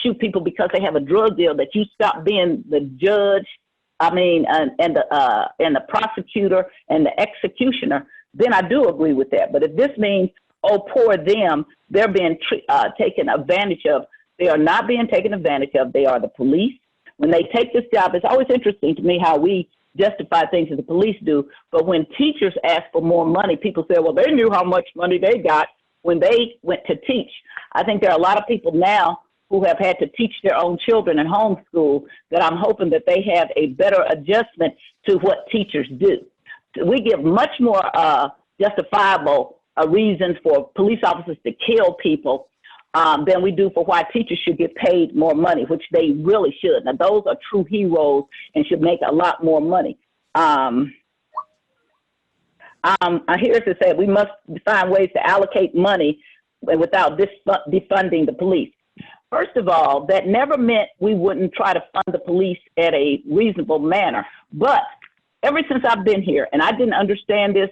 shoot people because they have a drug deal, that you stop being the judge, and the prosecutor and the executioner, then I do agree with that. But if this means, oh, poor them, they're being taken advantage of, they are not being taken advantage of. They are the police. When they take this job, it's always interesting to me how we justify things that the police do. But when teachers ask for more money, people say, well, they knew how much money they got when they went to teach. I think there are a lot of people now who have had to teach their own children in homeschool that I'm hoping that they have a better adjustment to what teachers do. We give much more justifiable reasons for police officers to kill people than we do for why teachers should get paid more money, which they really should. Now, those are true heroes and should make a lot more money. Here's to say we must find ways to allocate money without defunding the police. First of all, that never meant we wouldn't try to fund the police at a reasonable manner. But ever since I've been here, and I didn't understand this,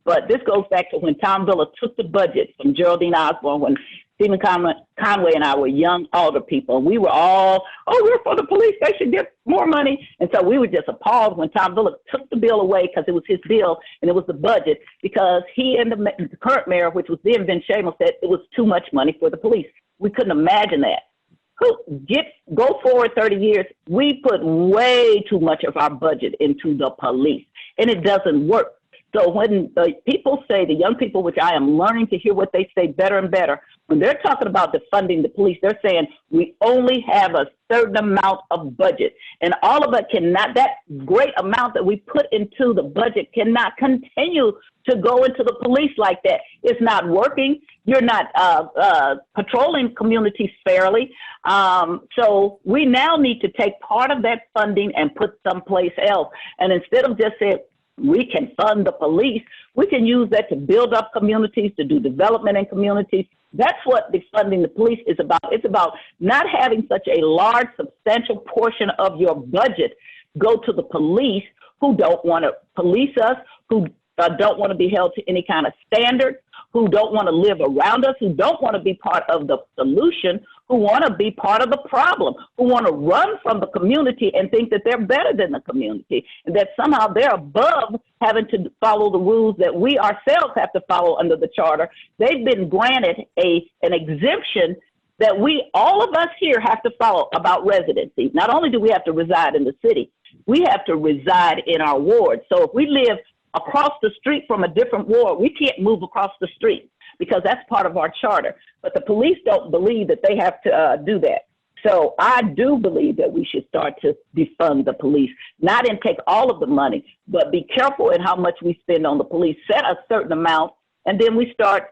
but this goes back to when Tom Villa took the budget from Geraldine Osborne, when Stephen Conway and I were young alder people. We were all, oh, we're for the police, they should get more money. And so we were just appalled when Tom Villa took the bill away because it was his bill and it was the budget, because he and the current mayor, which was then Ben Shamos, said it was too much money for the police. We couldn't imagine that. Go forward 30 years, we put way too much of our budget into the police, and it doesn't work. So when the people say, the young people, which I am learning to hear what they say better and better, when they're talking about defunding the police, they're saying we only have a certain amount of budget. And all of it cannot, that great amount that we put into the budget cannot continue to go into the police like that. It's not working. You're not patrolling communities fairly. So we now need to take part of that funding and put someplace else. And instead of just saying, we can fund the police, we can use that to build up communities, to do development in communities. That's what defunding the police is about. It's about not having such a large, substantial portion of your budget go to the police who don't want to police us, who don't want to be held to any kind of standard, who don't want to live around us, who don't want to be part of the solution, who want to be part of the problem, who want to run from the community and think that they're better than the community, and that somehow they're above having to follow the rules that we ourselves have to follow under the charter. They've been granted an exemption that we, all of us here, have to follow about residency. Not only do we have to reside in the city, we have to reside in our ward. So if we live across the street from a different ward, we can't move across the street because that's part of our charter. But the police don't believe that they have to do that. So I do believe that we should start to defund the police, not in take all of the money, but be careful in how much we spend on the police, set a certain amount, and then we start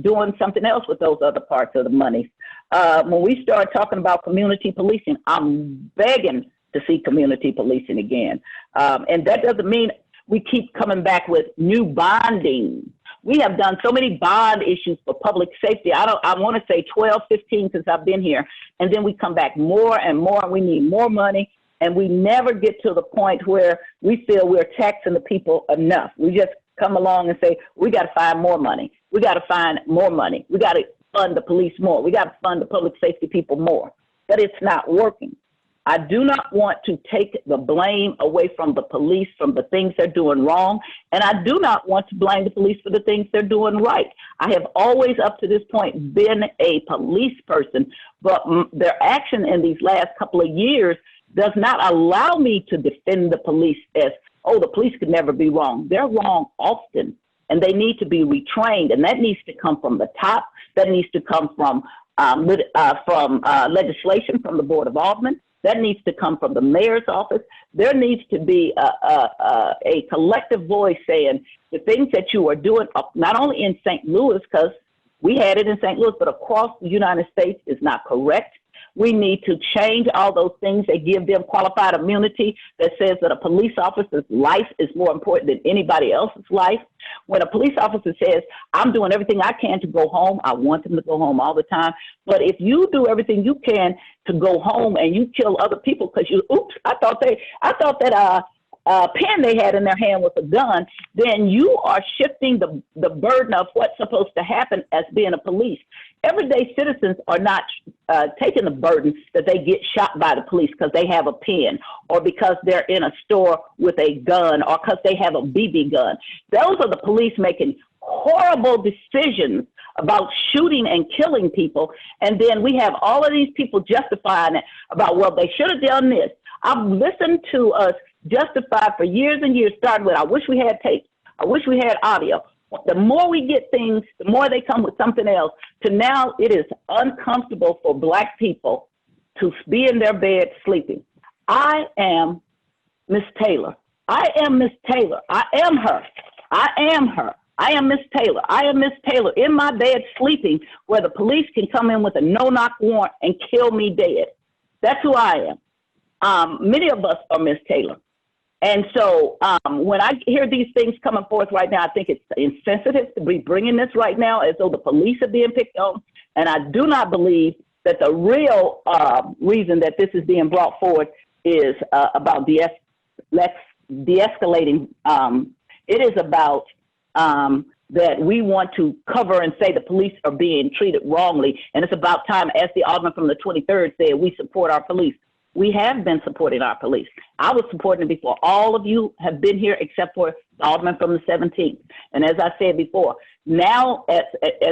doing something else with those other parts of the money. When we start talking about community policing, I'm begging to see community policing again. And that doesn't mean we keep coming back with new bonding. We have done so many bond issues for public safety. I want to say 12, 15 since I've been here. And then we come back more and more, and we need more money. And we never get to the point where we feel we're taxing the people enough. We just come along and say, we got to find more money. We got to find more money. We got to fund the police more. We got to fund the public safety people more. But it's not working. I do not want to take the blame away from the police, from the things they're doing wrong. And I do not want to blame the police for the things they're doing right. I have always, up to this point, been a police person, but their action in these last couple of years does not allow me to defend the police as, oh, the police could never be wrong. They're wrong often, and they need to be retrained. And that needs to come from the top. That needs to come from legislation from the Board of Aldermen. That needs to come from the mayor's office. There needs to be a collective voice saying the things that you are doing, not only in St. Louis, because we had it in St. Louis, but across the United States is not correct. We need to change all those things that give them qualified immunity that says that a police officer's life is more important than anybody else's life. When a police officer says, I'm doing everything I can to go home, I want them to go home all the time. But if you do everything you can to go home and you kill other people because you, oops, I thought that pen they had in their hand was a gun, then you are shifting the burden of what's supposed to happen as being a police. Everyday citizens are not taking the burden that they get shot by the police because they have a pen or because they're in a store with a gun or because they have a BB gun. Those are the police making horrible decisions about shooting and killing people. And then we have all of these people justifying it about, well, they should have done this. I've listened to us justify for years and years, starting with, I wish we had tape. I wish we had audio. The more we get things, the more they come with something else, to now it is uncomfortable for Black people to be in their bed sleeping. I am Miss Taylor. I am Miss Taylor. I am her. I am her. I am Miss Taylor. I am Miss Taylor in my bed sleeping where the police can come in with a no-knock warrant and kill me dead. That's who I am. Many of us are Miss Taylor. And so when I hear these things coming forth right now, I think it's insensitive to be bringing this right now as though the police are being picked on. And I do not believe that the real reason that this is being brought forward is about de-escalating. It is about that we want to cover and say the police are being treated wrongly. And it's about time, as the Alderman from the 23rd said, we support our police. We have been supporting our police. I was supporting it before. All of you have been here except for the Alderman from the 17th. And as I said before, now as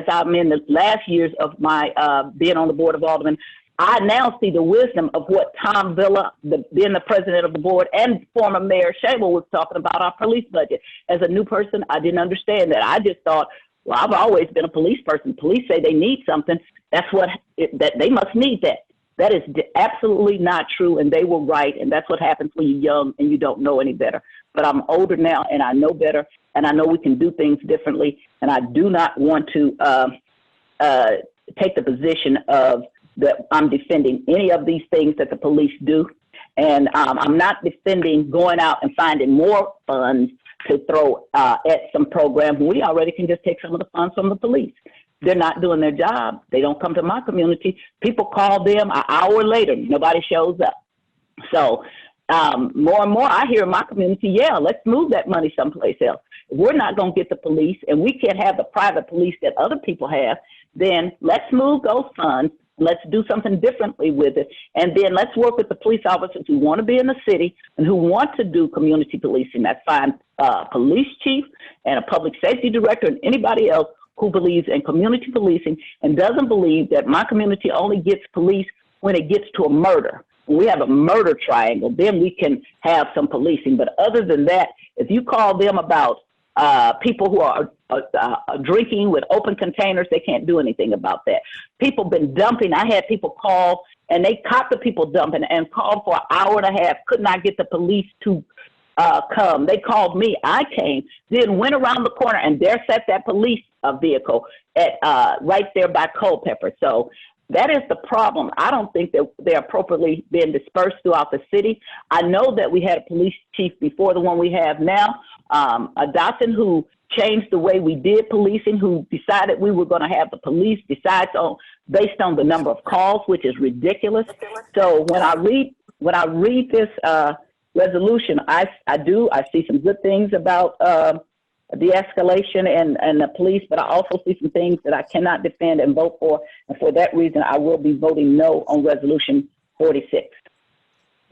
I'm in the last years of my being on the Board of Aldermen, I now see the wisdom of what Tom Villa, then the president of the board, and former Mayor Shaver was talking about our police budget. As a new person, I didn't understand that. I just thought, well, I've always been a police person. Police say they need something. That's that they must need that. That is absolutely not true, and they were right, and that's what happens when you're young and you don't know any better. But I'm older now, and I know better, and I know we can do things differently, and I do not want to take the position of that I'm defending any of these things that the police do, and I'm not defending going out and finding more funds to throw at some program. We already can just take some of the funds from the police. They're not doing their job. They don't come to my community. People call them an hour later. Nobody shows up. So more and more I hear in my community, yeah, let's move that money someplace else. If we're not going to get the police and we can't have the private police that other people have, then let's move those funds. Let's do something differently with it. And then let's work with the police officers who want to be in the city and who want to do community policing. That's fine. Police chief and a public safety director and anybody else who believes in community policing and doesn't believe that my community only gets police when it gets to a murder. When we have a murder triangle, then we can have some policing. But other than that, if you call them about people who are drinking with open containers, they can't do anything about that. People been dumping. I had people call and they caught the people dumping and called for an hour and a half, could not get the police to come. They called me. I came, then went around the corner and there sat that police vehicle at right there by Culpeper. So that is the problem. I don't think that they're appropriately being dispersed throughout the city. I know that we had a police chief before the one we have now, a Dotson who changed the way we did policing, who decided we were going to have the police based on the number of calls, which is ridiculous. So when I read this resolution, I see some good things about de-escalation and the police, but I also see some things that I cannot defend and vote for. And for that reason, I will be voting no on resolution 46.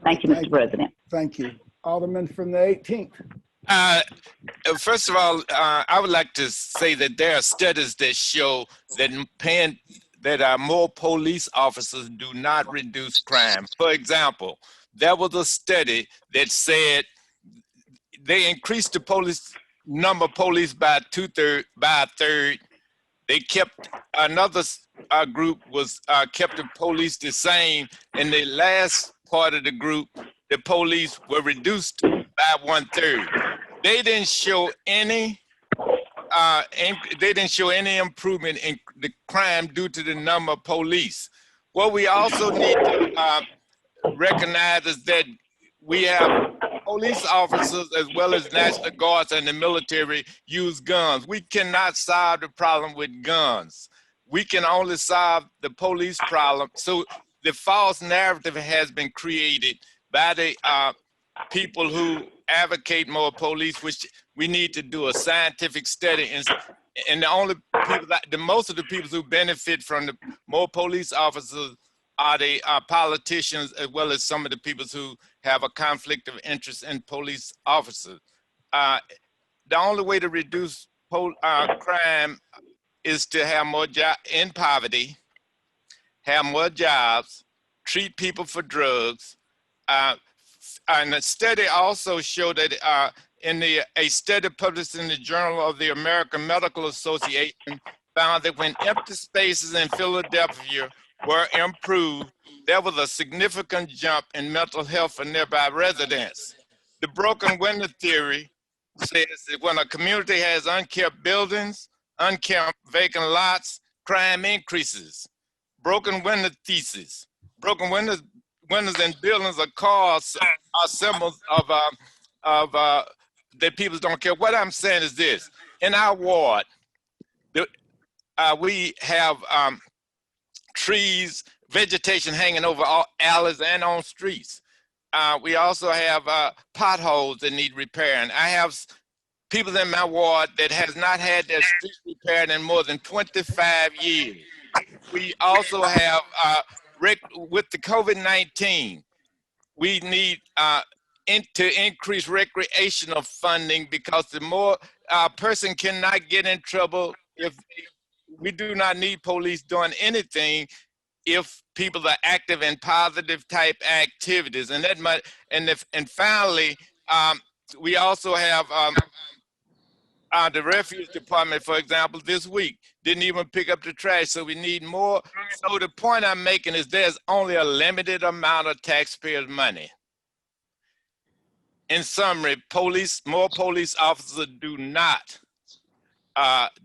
Thank you, Mr. President. Thank you. Alderman from the 18th. First of all, I would like to say that there are studies that show that more police officers do not reduce crime. For example, there was a study that said they increased the number of police by a third. They kept another group kept the police the same. In the last part of the group, the police were reduced by 1/3. They didn't show any. They didn't show any improvement in the crime due to the number of police. What we also need to recognize is that we have police officers as well as National Guards and the military use guns. We cannot solve the problem with guns. We can only solve the police problem. So the false narrative has been created by the people who advocate more police, which we need to do a scientific study. And the only people most of the people who benefit from the more police officers are the politicians, as well as some of the people who have a conflict of interest in police officers. The only way to reduce crime is to have more jobs in poverty, have more jobs, treat people for drugs. And the study also showed that a study published in the Journal of the American Medical Association found that when empty spaces in Philadelphia were improved, there was a significant jump in mental health for nearby residents. The broken window theory says that when a community has unkept buildings, unkept vacant lots, crime increases. Broken window thesis. Broken windows in buildings or cars are symbols of that people don't care. What I'm saying is this: in our ward, we have trees, vegetation hanging over all alleys and on streets. We also have potholes that need repairing. I have people in my ward that has not had their streets repaired in more than 25 years. We also have, with the COVID-19, we need to increase recreational funding, because the more a person cannot get in trouble if we do not need police doing anything. if people are active in positive type activities, and that might, and finally, we also have the refuse department, for example, this week didn't even pick up the trash, so we need more. So the point I'm making is there's only a limited amount of taxpayers' money. In summary, more police officers do not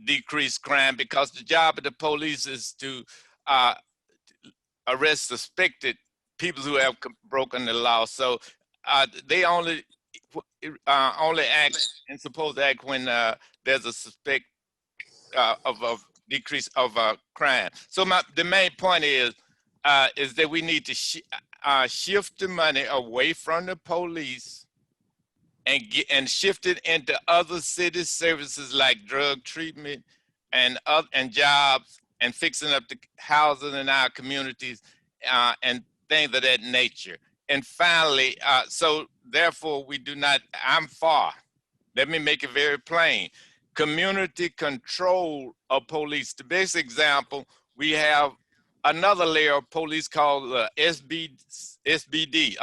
decrease crime, because the job of the police is to arrest suspected people who have broken the law. So they only act and supposed to act when there's a suspect of a decrease of crime. So the main point is that we need to shift the money away from the police and shift it into other city services like drug treatment and jobs and fixing up the housing in our communities and things of that nature. And finally, so therefore we do not, I'm for, let me make it very plain, community control of police. The best example, we have another layer of police called SBD,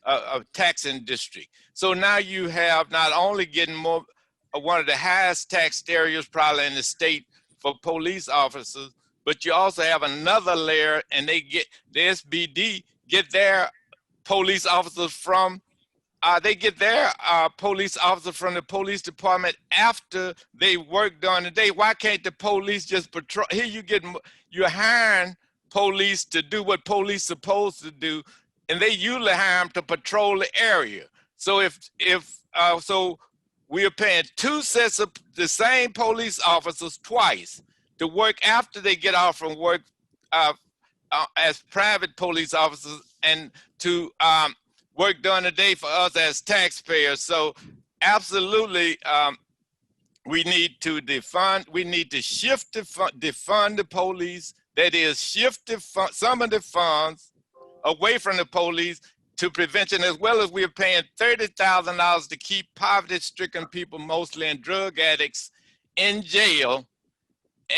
a taxing district. So now you have not only getting more, one of the highest taxed areas probably in the state for police officers, but you also have another layer, and they get, the SBD get their police officers from, they get their police officer from the police department after they work during the day. Why can't the police just patrol? Here you're hiring police to do what police supposed to do, and they usually hire them to patrol the area. So so we're paying two sets of the same police officers twice to work after they get off from work as private police officers, and to work during the day for us as taxpayers. So absolutely, we need to defund, we need to shift defund the police. That is, shift some of the funds away from the police to prevention, as well as we're paying $30,000 to keep poverty-stricken people, mostly in drug addicts, in jail.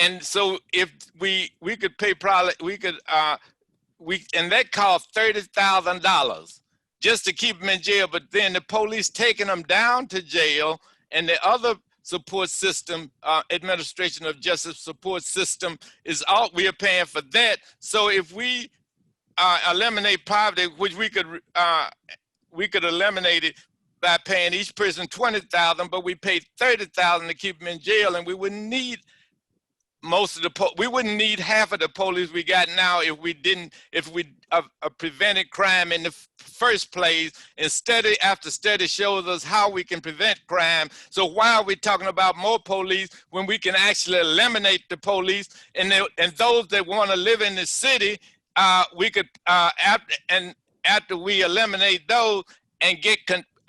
And so if we could pay probably, and that cost $30,000 just to keep them in jail, but then the police taking them down to jail, and the other support system, administration of justice support system, is all we are paying for that. So if we eliminate poverty, which we could eliminate it by paying each person $20,000, but we pay $30,000 to keep them in jail, and we wouldn't need we wouldn't need half of the police we got now if we prevented crime in the first place. And study after study shows us how we can prevent crime. So why are we talking about more police when we can actually eliminate the police? And those that want to live in the city, we could after we eliminate those and get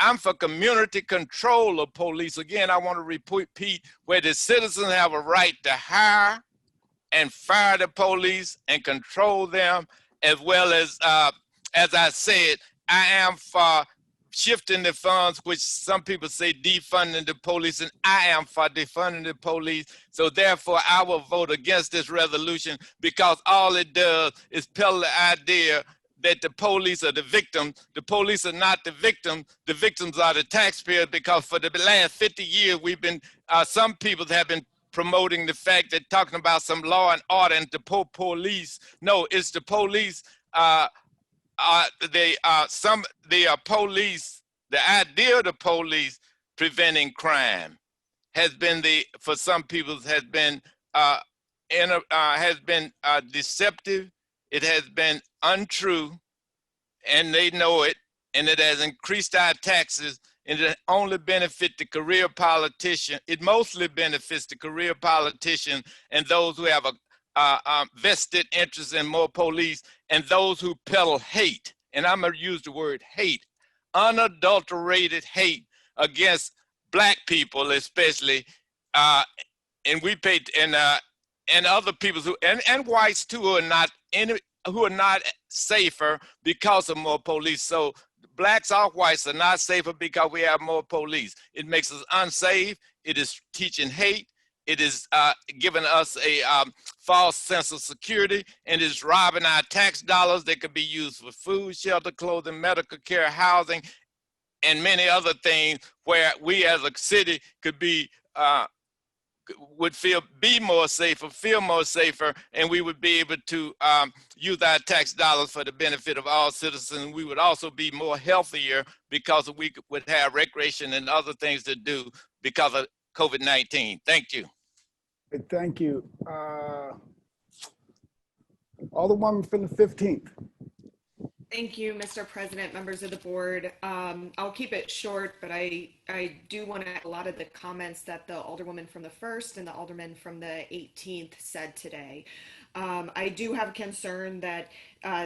I'm for community control of police. Again, I want to repeat, where the citizens have a right to hire and fire the police and control them, as well as I said, I am for shifting the funds, which some people say defunding the police, and I am for defunding the police. So therefore, I will vote against this resolution, because all it does is peddle the idea that the police are the victims. The police are not the victims. The victims are the taxpayers, because for the last 50 years, we've been, some people have been promoting the fact that talking about some law and order and the police. No, it's the police. They are police. The idea of the police preventing crime has been for some people has been deceptive. It has been untrue, and they know it, and it has increased our taxes, and it only benefits the career politician. It mostly benefits the career politician and those who have a vested interest in more police, and those who peddle hate. And I'm gonna use the word hate, unadulterated hate against Black people especially, and we pay, and other people who, and whites too, who are not safer because of more police. So Blacks or whites are not safer because we have more police. It makes us unsafe. It is teaching hate. It is giving us a false sense of security, and is robbing our tax dollars that could be used for food, shelter, clothing, medical care, housing, and many other things where we as a city could be would be more safer, feel more safer, and we would be able to use our tax dollars for the benefit of all citizens. We would also be more healthier because we would have recreation and other things to do because of COVID-19. Thank you. Thank you. Alderwoman from the 15th. Thank you, Mr. President, members of the board. I'll keep it short, but I do want to add a lot of the comments that the Alderwoman from the 1st and the Alderman from the 18th said today. I do have concern that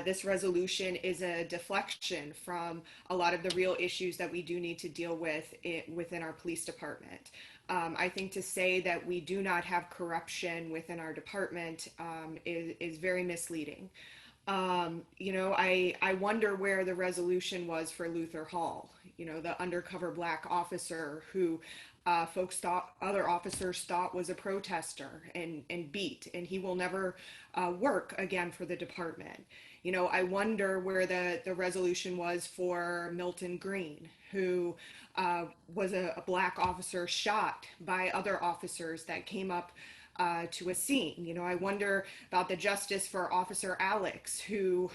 this resolution is a deflection from a lot of the real issues that we do need to deal with within our police department. I think to say that we do not have corruption within our department is very misleading. You know, I wonder where the resolution was for Luther Hall, you know, the undercover black officer who other officers thought was a protester and beat, and he will never work again for the department. You know, I wonder where the resolution was for Milton Green, who was a black officer shot by other officers that came up to a scene. You know, I wonder about the justice for Officer Alex, who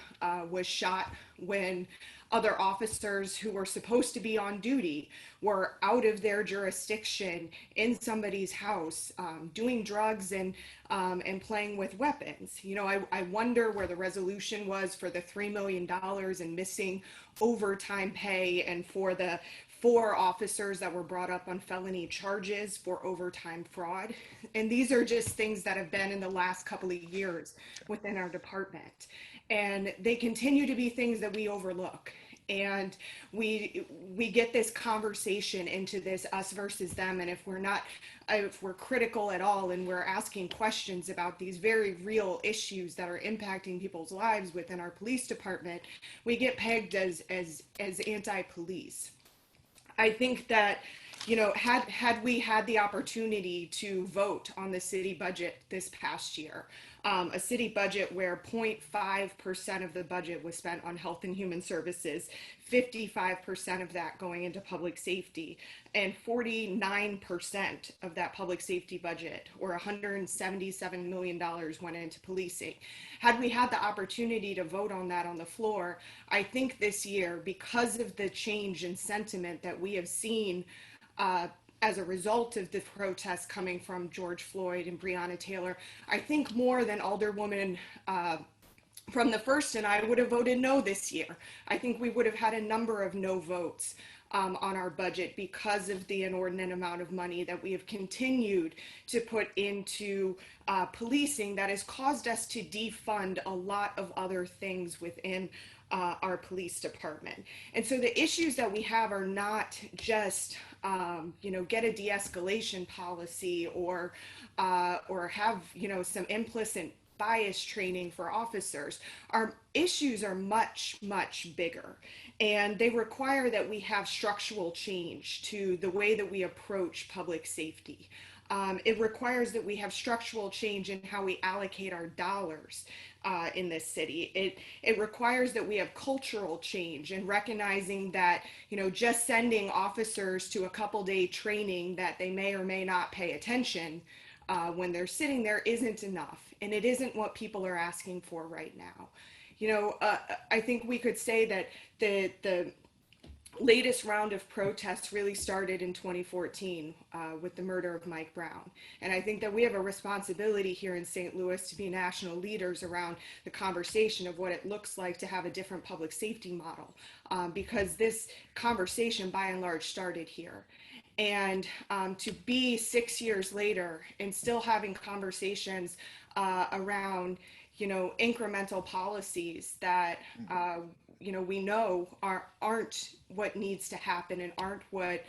was shot when other officers who were supposed to be on duty were out of their jurisdiction in somebody's house, doing drugs and playing with weapons. You know, I wonder where the resolution was for the $3 million in missing overtime pay, and for the 4 officers that were brought up on felony charges for overtime fraud. And these are just things that have been in the last couple of years within our department. And they continue to be things that we overlook. And we get this conversation into this us versus them. And if we're critical at all and we're asking questions about these very real issues that are impacting people's lives within our police department, we get pegged as anti-police. I think that, you know, had we had the opportunity to vote on the city budget this past year, a city budget where 0.5% of the budget was spent on health and human services, 55% of that going into public safety, and 49% of that public safety budget, or $177 million, went into policing. Had we had the opportunity to vote on that on the floor, I think this year, because of the change in sentiment that we have seen as a result of the protests coming from George Floyd and Breonna Taylor, I think more than Alderwoman from the 1st and I would have voted no this year. I think we would have had a number of no votes on our budget because of the inordinate amount of money that we have continued to put into policing that has caused us to defund a lot of other things within our police department. And so the issues that we have are not just, you know, get a de-escalation policy or have, you know, some implicit bias training for officers. Our issues are much, much bigger, and they require that we have structural change to the way that we approach public safety. It requires that we have structural change in how we allocate our dollars in this city. It requires that we have cultural change and recognizing that, you know, just sending officers to a couple-day training that they may or may not pay attention when they're sitting there isn't enough, and it isn't what people are asking for right now. You know, I think we could say that the latest round of protests really started in 2014 with the murder of Mike Brown. And I think that we have a responsibility here in St. Louis to be national leaders around the conversation of what it looks like to have a different public safety model, because this conversation by and large started here. And to be 6 years later and still having conversations around, you know, incremental policies that you know, we know aren't what needs to happen and aren't what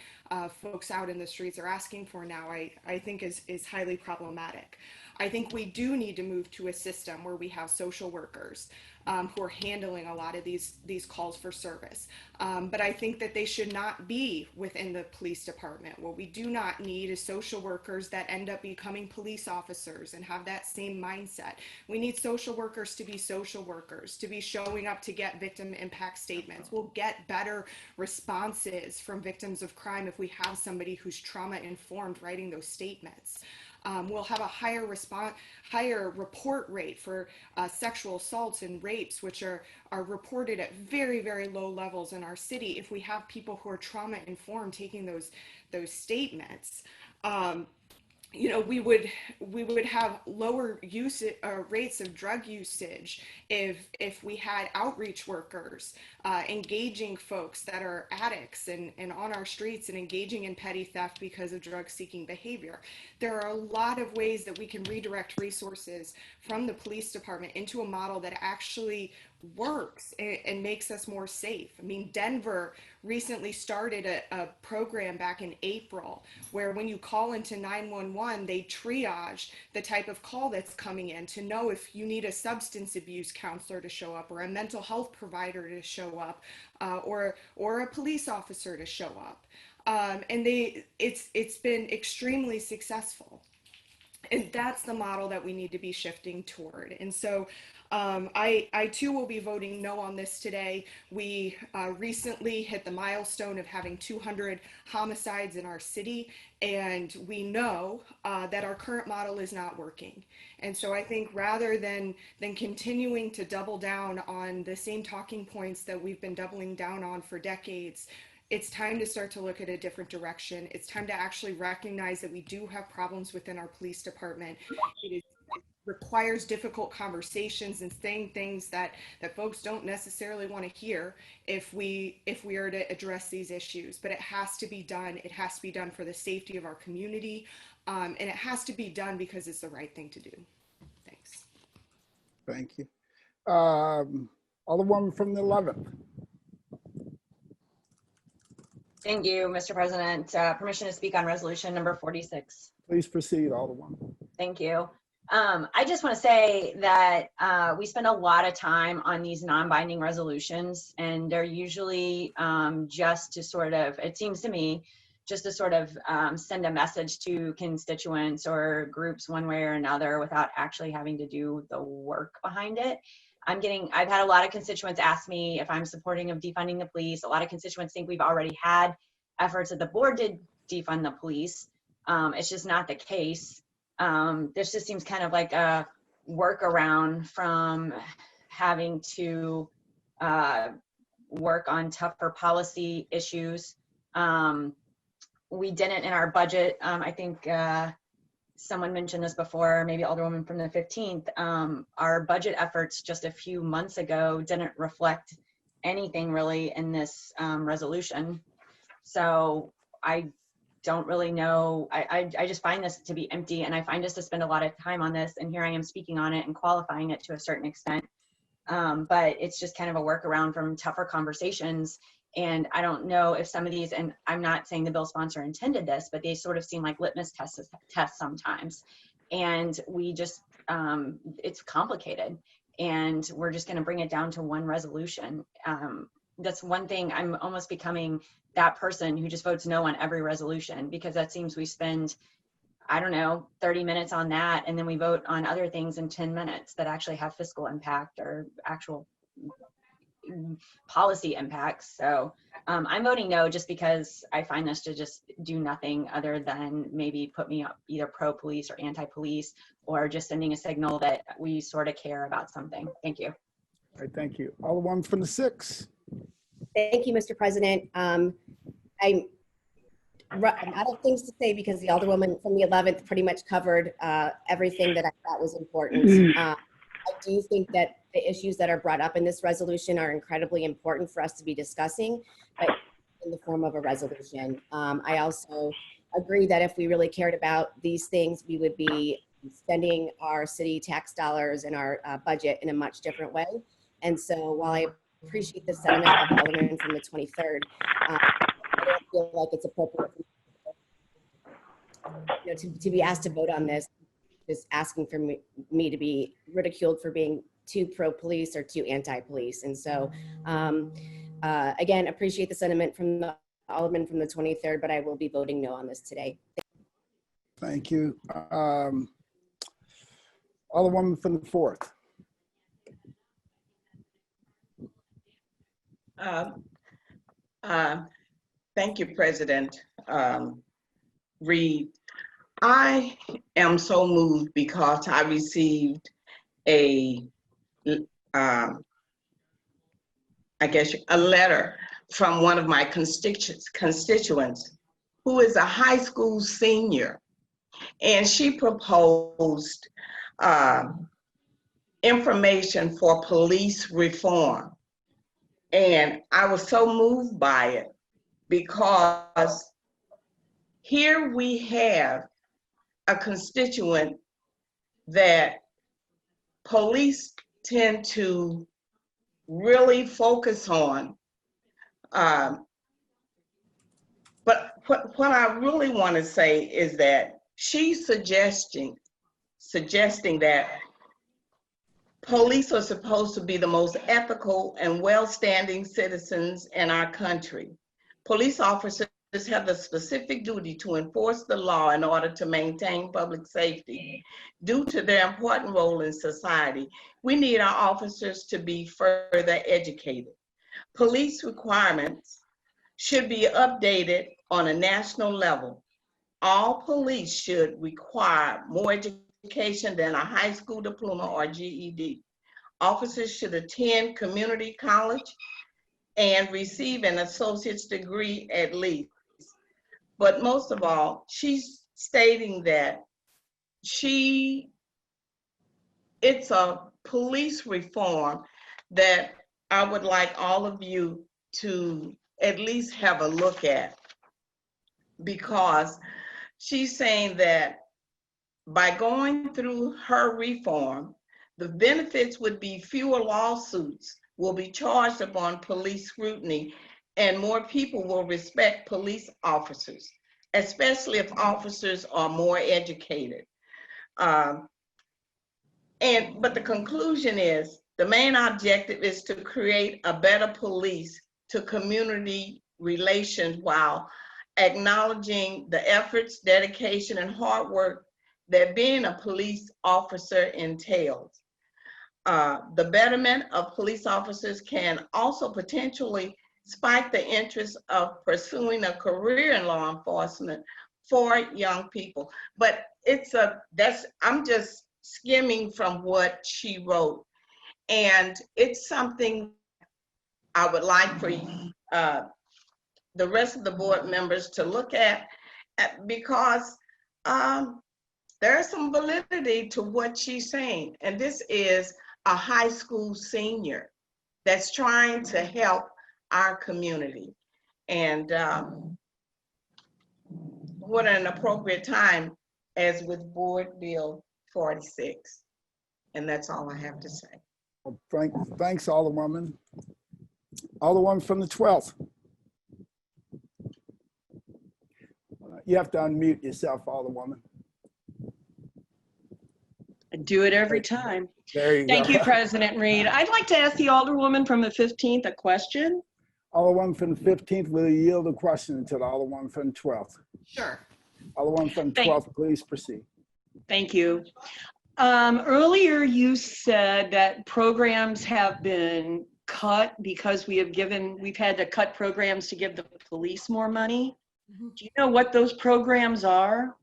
folks out in the streets are asking for now, I think is highly problematic. I think we do need to move to a system where we have social workers who are handling a lot of these calls for service. But I think that they should not be within the police department. What we do not need is social workers that end up becoming police officers and have that same mindset. We need social workers to be social workers, to be showing up to get victim impact statements. We'll get better responses from victims of crime if we have somebody who's trauma informed writing those statements. We'll have a higher report rate for sexual assaults and rapes, which are reported at very, very low levels in our city if we have people who are trauma informed taking those statements. You know, we would have lower rates of drug usage if we had outreach workers engaging folks that are addicts and on our streets and engaging in petty theft because of drug seeking behavior. There are a lot of ways that we can redirect resources from the police department into a model that actually works and makes us more safe. I mean, Denver recently started a program back in April where when you call into 911, they triage the type of call that's coming in to know if you need a substance abuse counselor to show up or a mental health provider to show up or a police officer to show up. And it's been extremely successful. And that's the model that we need to be shifting toward. And so I too will be voting no on this today. We recently hit the milestone of having 200 homicides in our city, and we know that our current model is not working. And so I think rather than continuing to double down on the same talking points that we've been doubling down on for decades, it's time to start to look at a different direction. It's time to actually recognize that we do have problems within our police department. It requires difficult conversations and saying things that folks don't necessarily want to hear if we are to address these issues. But it has to be done. It has to be done for the safety of our community. And it has to be done because it's the right thing to do. Thanks. Thank you. Alderwoman from the 11th. Thank you, Mr. President. Permission to speak on resolution number 46. Please proceed, Alderwoman. Thank you. I just want to say that we spend a lot of time on these non-binding resolutions, and they're usually just to sort of, it seems to me, just to sort of send a message to constituents or groups one way or another without actually having to do the work behind it. I've had a lot of constituents ask me if I'm supporting of defunding the police. A lot of constituents think we've already had efforts that the board did defund the police. It's just not the case. This just seems kind of like a workaround from having to work on tougher policy issues. We didn't in our budget. I think someone mentioned this before, maybe Alderwoman from the 15th. Our budget efforts just a few months ago didn't reflect anything really in this resolution. So I don't really know. I just find this to be empty, and I find us to spend a lot of time on this, and here I am speaking on it and qualifying it to a certain extent. But it's just kind of a workaround from tougher conversations. And I don't know if some of these, and I'm not saying the bill sponsor intended this, but they sort of seem like litmus tests sometimes. And we just, it's complicated, and we're just going to bring it down to one resolution. That's one thing. I'm almost becoming that person who just votes no on every resolution, because that seems we spend, I don't know, 30 minutes on that, and then we vote on other things in 10 minutes that actually have fiscal impact or actual policy impacts. So I'm voting no just because I find this to just do nothing other than maybe put me up either pro-police or anti-police, or just sending a signal that we sort of care about something. Thank you. All right, thank you. Alderwoman from the 6th. Thank you, Mr. President. I'm out of things to say because the Alderwoman from the 11th pretty much covered everything that I thought was important. I do think that the issues that are brought up in this resolution are incredibly important for us to be discussing, but in the form of a resolution. I also agree that if we really cared about these things, we would be spending our city tax dollars and our budget in a much different way. And so while I appreciate the sentiment of Alderman from the 23rd, I don't feel like it's appropriate to be asked to vote on this, just asking for me to be ridiculed for being too pro-police or too anti-police. And so, again, appreciate the sentiment from the alderman from the 23rd, but I will be voting no on this today. Thank you. Alderwoman from the 4th. Thank you, President Reed. I am so moved because I received a letter from one of my constituents who is a high school senior, and she proposed information for police reform. And I was so moved by it because here we have a constituent that police tend to really focus on. But what I really want to say is that she's suggesting that police are supposed to be the most ethical and well-standing citizens in our country. Police officers have the specific duty to enforce the law in order to maintain public safety. Due to their important role in society, we need our officers to be further educated. Police requirements should be updated on a national level. All police should require more education than a high school diploma or GED. Officers should attend community college and receive an associate's degree at least. But most of all, she's stating that it's a police reform that I would like all of you to at least have a look at, because she's saying that by going through her reform, the benefits would be fewer lawsuits will be charged upon police scrutiny, and more people will respect police officers, especially if officers are more educated. But the conclusion is the main objective is to create a better police to community relations while acknowledging the efforts, dedication, and hard work that being a police officer entails. The betterment of police officers can also potentially spike the interest of pursuing a career in law enforcement for young people. But I'm just skimming from what she wrote. And it's something I would like for the rest of the board members to look at because there's some validity to what she's saying. And this is a high school senior that's trying to help our community. And what an appropriate time as with Board Bill 46. And that's all I have to say. Well, thanks, Alderwoman. Alderwoman from the 12th. You have to unmute yourself, Alderwoman. I do it every time. There you go. Thank you, President Reed. I'd like to ask the Alderwoman from the 15th a question. Alderwoman from the 15th, will you yield the question to the Alderwoman from the 12th? Sure. Alderwoman from the 12th, please proceed. Thank you. Earlier you said that programs have been cut because we've had to cut programs to give the police more money. Do you know what those programs are?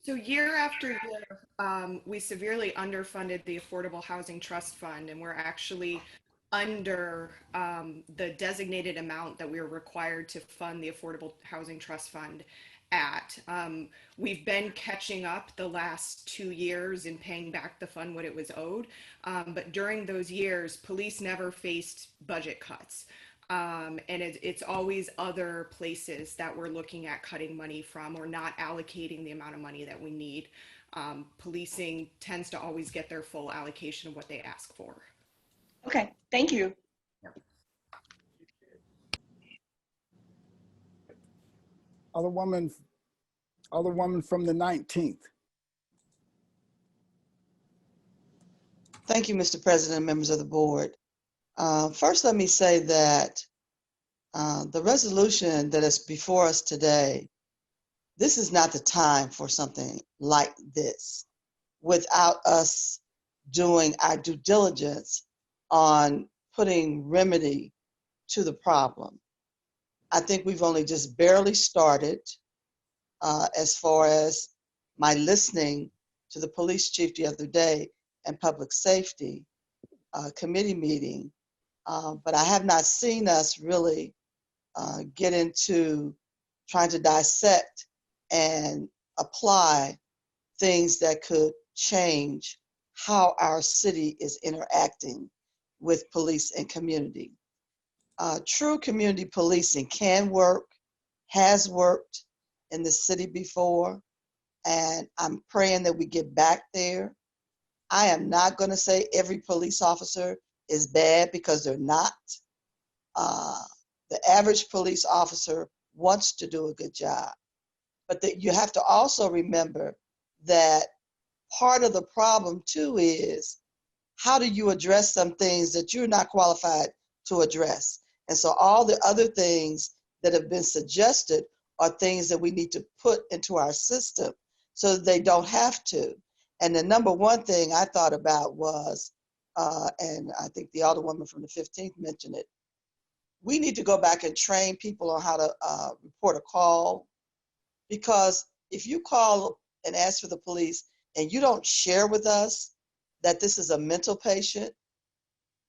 So year after year, we severely underfunded the Affordable Housing Trust Fund, and we're actually under the designated amount that we're required to fund the Affordable Housing Trust Fund at. We've been catching up the last 2 years in paying back the fund what it was owed. But during those years, police never faced budget cuts. And it's always other places that we're looking at cutting money from or not allocating the amount of money that we need. Policing tends to always get their full allocation of what they ask for. Okay, thank you. Alderwoman from the 19th. Thank you, Mr. President and members of the board. First, let me say that the resolution that is before us today, this is not the time for something like this without us doing our due diligence on putting remedy to the problem. I think we've only just barely started as far as my listening to the police chief the other day and public safety committee meeting, but I have not seen us really get into trying to dissect and apply things that could change how our city is interacting with police and community. True community policing can work, has worked in the city before, and I'm praying that we get back there. I am not going to say every police officer is bad, because they're not. The average police officer wants to do a good job, but that you have to also remember that part of the problem too is, how do you address some things that you're not qualified to address? And so all the other things that have been suggested are things that we need to put into our system so that they don't have to. And the number one thing I thought about was, and I think the Alderwoman from the 15th mentioned it, we need to go back and train people on how to report a call. Because if you call and ask for the police and you don't share with us that this is a mental patient,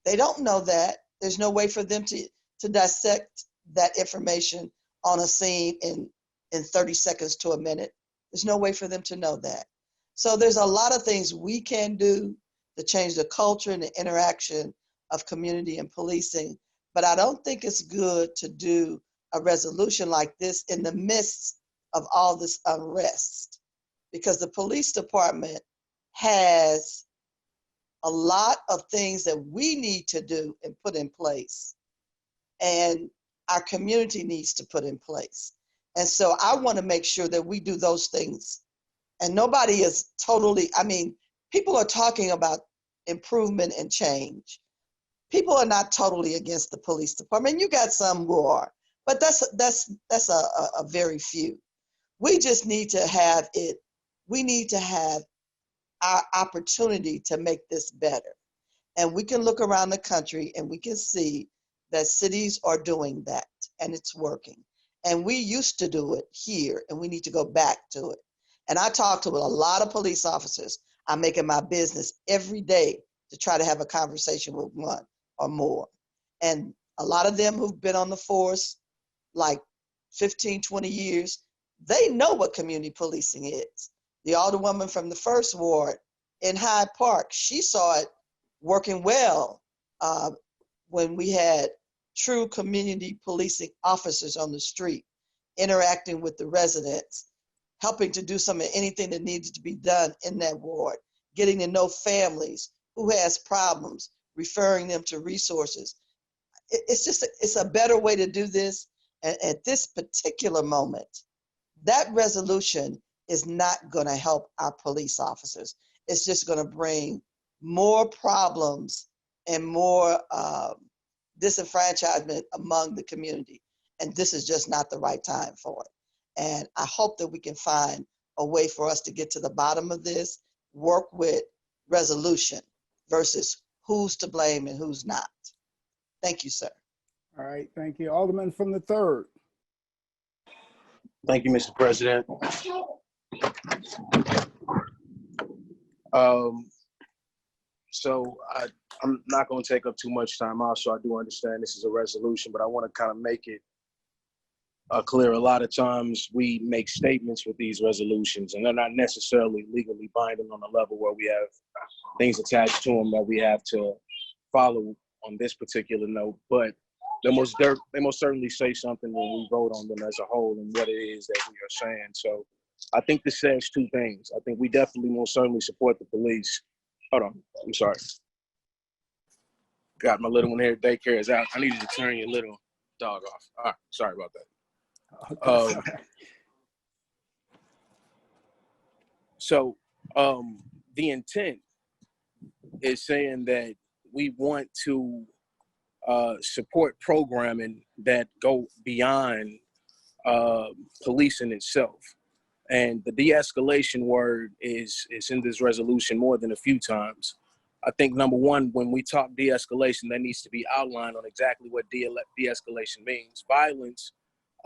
they don't know that. There's no way for them to dissect that information on a scene in 30 seconds to a minute. There's no way for them to know that. So there's a lot of things we can do to change the culture and the interaction of community and policing, but I don't think it's good to do a resolution like this in the midst of all this unrest, because the police department has a lot of things that we need to do and put in place, and our community needs to put in place. And so I want to make sure that we do those things. And nobody is totally, I mean, people are talking about improvement and change. People are not totally against the police department. You got some who are, but that's a very few. We just need to have it. We need to have our opportunity to make this better. And we can look around the country and we can see that cities are doing that and it's working. And we used to do it here and we need to go back to it. And I talk to a lot of police officers. I'm making my business every day to try to have a conversation with one or more. And a lot of them who've been on the force like 15, 20 years, they know what community policing is. The alderwoman from the first ward in Hyde Park, she saw it working well when we had true community policing officers on the street, interacting with the residents, helping to do anything that needed to be done in that ward, getting to know families who has problems, referring them to resources. It's a better way to do this. And at this particular moment, that resolution is not going to help our police officers. It's just going to bring more problems and more disenfranchisement among the community. And this is just not the right time for it. And I hope that we can find a way for us to get to the bottom of this, work with resolution versus who's to blame and who's not. Thank you, sir. All right, thank you. Alderman from the 3rd. Thank you, Mr. President. So I'm not going to take up too much time. Also, I do understand this is a resolution, but I want to kind of make it clear. A lot of times we make statements with these resolutions, and they're not necessarily legally binding on a level where we have things attached to them that we have to follow on this particular note. But they most certainly say something when we vote on them as a whole and what it is that we are saying. So I think this says two things. I think we definitely most certainly support the police. Hold on, I'm sorry. Got my little one here, daycare is out. I needed to turn your little dog off. All right, sorry about that. So the intent is saying that we want to support programming that go beyond policing itself. And the de-escalation word is in this resolution more than a few times. I think number one, when we talk de-escalation, that needs to be outlined on exactly what de-escalation means. Violence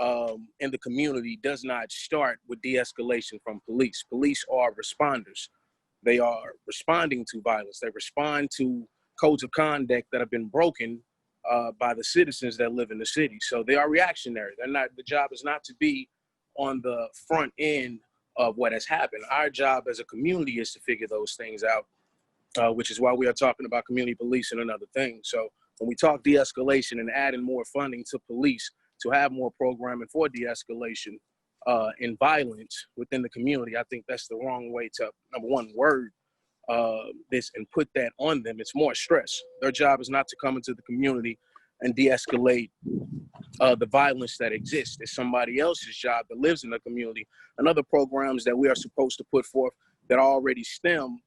in the community does not start with de-escalation from police. Police are responders. They are responding to violence. They respond to codes of conduct that have been broken by the citizens that live in the city. So they are reactionary. They're not. The job is not to be on the front end of what has happened. Our job as a community is to figure those things out, which is why we are talking about community policing and other things. So when we talk de-escalation and adding more funding to police to have more programming for de-escalation and violence within the community, I think that's the wrong way to, number one, word this and put that on them. It's more stress. Their job is not to come into the community and de-escalate the violence that exists. It's somebody else's job that lives in the community and other programs that we are supposed to put forth that already stem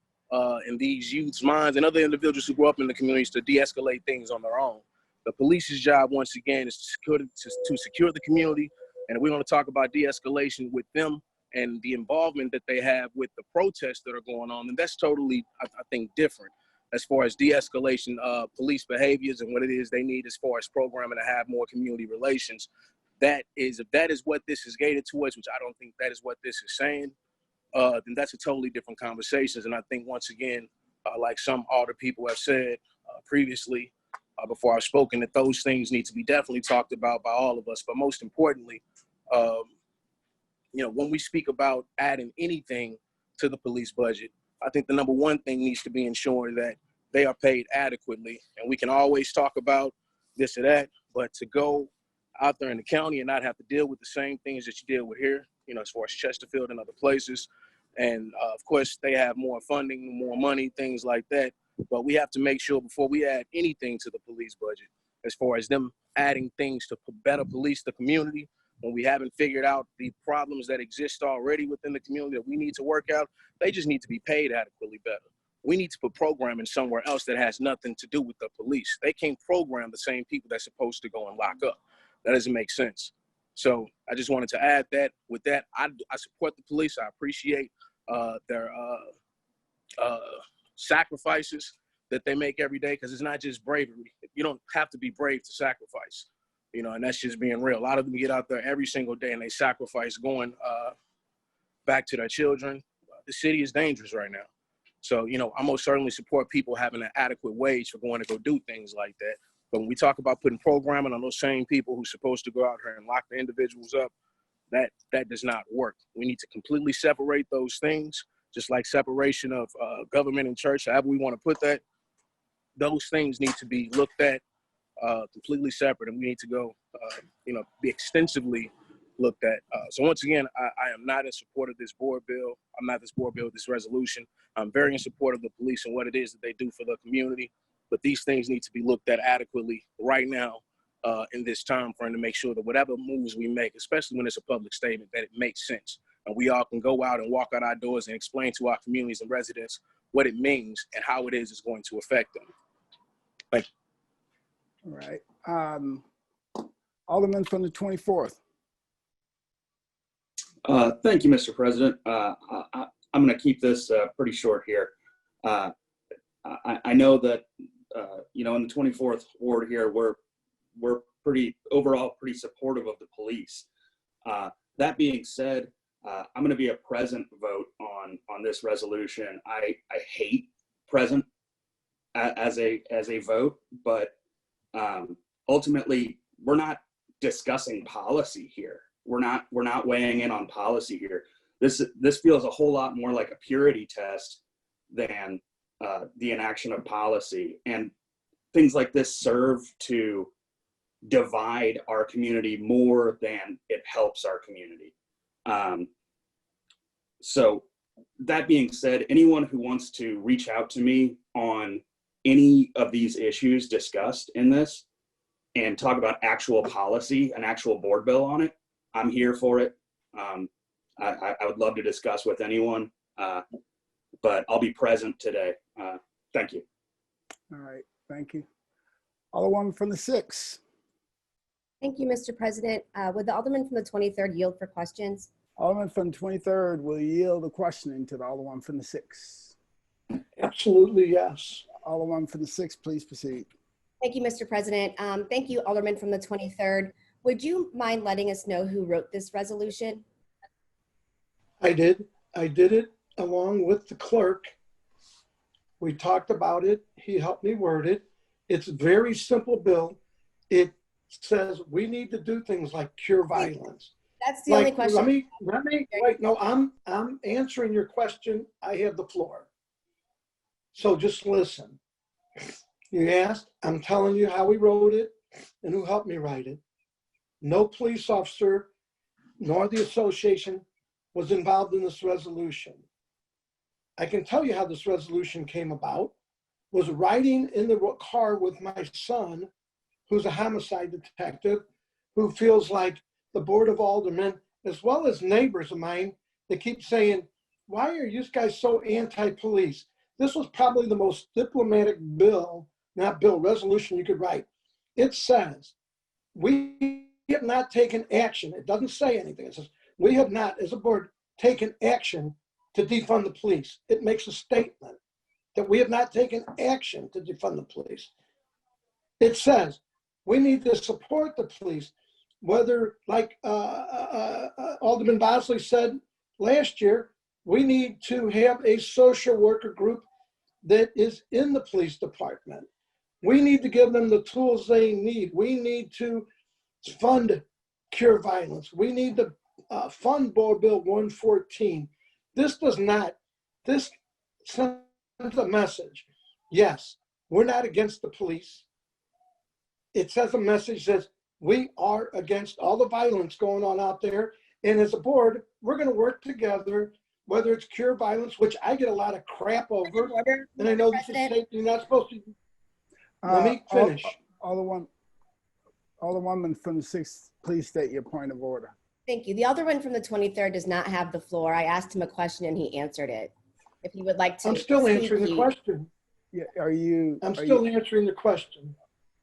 in these youth's minds and other individuals who grow up in the communities to de-escalate things on their own. The police's job, once again, is to secure the community. And we want to talk about de-escalation with them and the involvement that they have with the protests that are going on. And that's totally, I think, different as far as de-escalation police behaviors and what it is they need as far as programming to have more community relations. If that is what this is gated towards, which I don't think that is what this is saying, then that's a totally different conversation. And I think, once again, like some older people have said previously, before I've spoken, that those things need to be definitely talked about by all of us. But most importantly, when we speak about adding anything to the police budget, I think the number one thing needs to be ensuring that they are paid adequately. And we can always talk about this or that, but to go out there in the county and not have to deal with the same things that you deal with here, as far as Chesterfield and other places. And of course, they have more funding, more money, things like that. But we have to make sure before we add anything to the police budget, as far as them adding things to better police the community, when we haven't figured out the problems that exist already within the community that we need to work out, they just need to be paid adequately better. We need to put programming somewhere else that has nothing to do with the police. They can't program the same people that's supposed to go and lock up. That doesn't make sense. So I just wanted to add that. With that, I support the police. I appreciate their sacrifices that they make every day, because it's not just bravery. You don't have to be brave to sacrifice, and that's just being real. A lot of them get out there every single day and they sacrifice going back to their children. The city is dangerous right now. So, I most certainly support people having an adequate wage for going to go do things like that. But when we talk about putting programming on those same people who's supposed to go out here and lock the individuals up, that does not work. We need to completely separate those things, just like separation of government and church, however we want to put that. Those things need to be looked at completely separate, and we need to go, be extensively looked at. So once again, I am not in support of this board bill. I'm not this board bill, this resolution. I'm very in support of the police and what it is that they do for the community. But these things need to be looked at adequately right now in this time frame to make sure that whatever moves we make, especially when it's a public statement, that it makes sense. And we all can go out and walk out our doors and explain to our communities and residents what it means and how it is going to affect them. Thank you. All right. Alderman from the 24th. Thank you, Mr. President. I'm going to keep this pretty short here. I know that, in the 24th ward here, we're overall pretty supportive of the police. That being said, I'm going to be a present vote on this resolution. I hate present as a vote, but ultimately we're not discussing policy here. We're not weighing in on policy here. This feels a whole lot more like a purity test than the enaction of policy. And things like this serve to divide our community more than it helps our community. So that being said, anyone who wants to reach out to me on any of these issues discussed in this and talk about actual policy, an actual board bill on it, I'm here for it. I would love to discuss with anyone, but I'll be present today. Thank you. All right, thank you. Alderwoman from the 6th. Thank you, Mr. President. Would the Alderman from the 23rd yield for questions? Alderman from the 23rd will yield the questioning to the Alderman from the 6th. Absolutely, yes. Alderman from the 6th, please proceed. Thank you, Mr. President. Thank you, Alderman from the 23rd. Would you mind letting us know who wrote this resolution? I did. I did it along with the clerk. We talked about it. He helped me word it. It's a very simple bill. It says we need to do things like cure violence. That's the only question. Let me wait. No, I'm answering your question. I have the floor. So just listen. You asked, I'm telling you how we wrote it and who helped me write it. No police officer nor the association was involved in this resolution. I can tell you how this resolution came about. Was riding in the car with my son, who's a homicide detective, who feels like the Board of Aldermen, as well as neighbors of mine, they keep saying, why are you guys so anti-police? This was probably the most diplomatic resolution you could write. It says, we have not taken action. It doesn't say anything. It says, we have not, as a board, taken action to defund the police. It makes a statement that we have not taken action to defund the police. It says, we need to support the police, whether, like Alderman Bosley said last year, we need to have a social worker group that is in the police department. We need to give them the tools they need. We need to fund cure violence. We need to fund Board Bill 114. This sends a message. Yes, we're not against the police. It says a message that we are against all the violence going on out there. And as a board, we're going to work together, whether it's cure violence, which I get a lot of crap over. And I know this is safety, you're not supposed to. Let me finish. Alderwoman from the 6th, please state your point of order. Thank you. The Alderman from the 23rd does not have the floor. I asked him a question and he answered it. If you would like to I'm still speak, answering the question. Yeah, I'm still answering the question.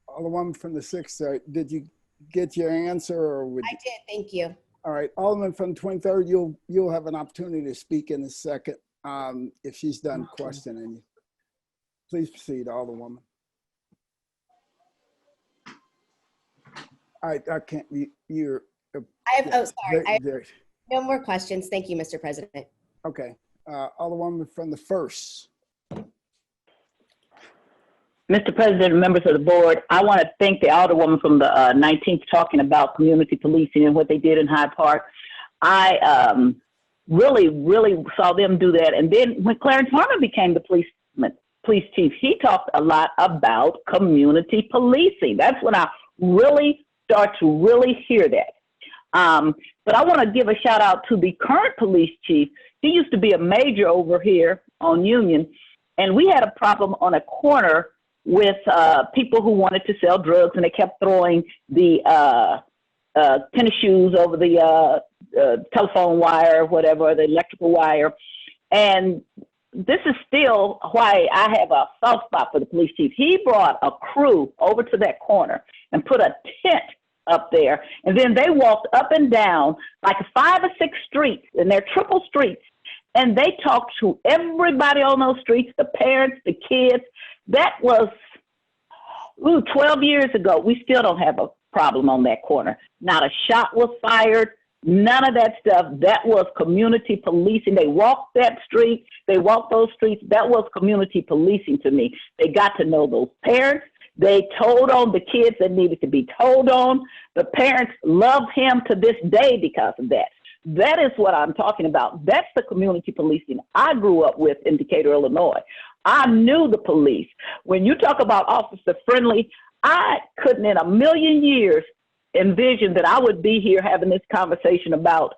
Alderwoman from the 6th, did you get your answer? Or would I did, thank you. All right, Alderman from the 23rd, you'll have an opportunity to speak in a second if she's done questioning you. Please proceed, Alderwoman. I can't, sorry. I have no more questions. Thank you, Mr. President. Okay, Alderwoman from the 1st. Mr. President and members of the board, I want to thank the Alderwoman from the 19th talking about community policing and what they did in Hyde Park. I really saw them do that. And then when Clarence Harmon became the police chief, he talked a lot about community policing. That's when I really start to really hear that. But I want to give a shout out to the current police chief. He used to be a major over here on Union, and we had a problem on a corner with people who wanted to sell drugs, and they kept throwing the tennis shoes over the telephone wire or whatever, the electrical wire. And this is still why I have a soft spot for the police chief. He brought a crew over to that corner and put a tent up there. And then they walked up and down like 5 or 6 streets, and they're triple streets. And they talked to everybody on those streets, the parents, the kids. That was 12 years ago. We still don't have a problem on that corner. Not a shot was fired. None of that stuff. That was community policing. They walked that street. They walked those streets. That was community policing to me. They got to know those parents. They told on the kids that needed to be told on. The parents love him to this day because of that. That is what I'm talking about. That's the community policing I grew up with in Decatur, Illinois. I knew the police. When you talk about officer friendly, I couldn't in a million years envision that I would be here having this conversation about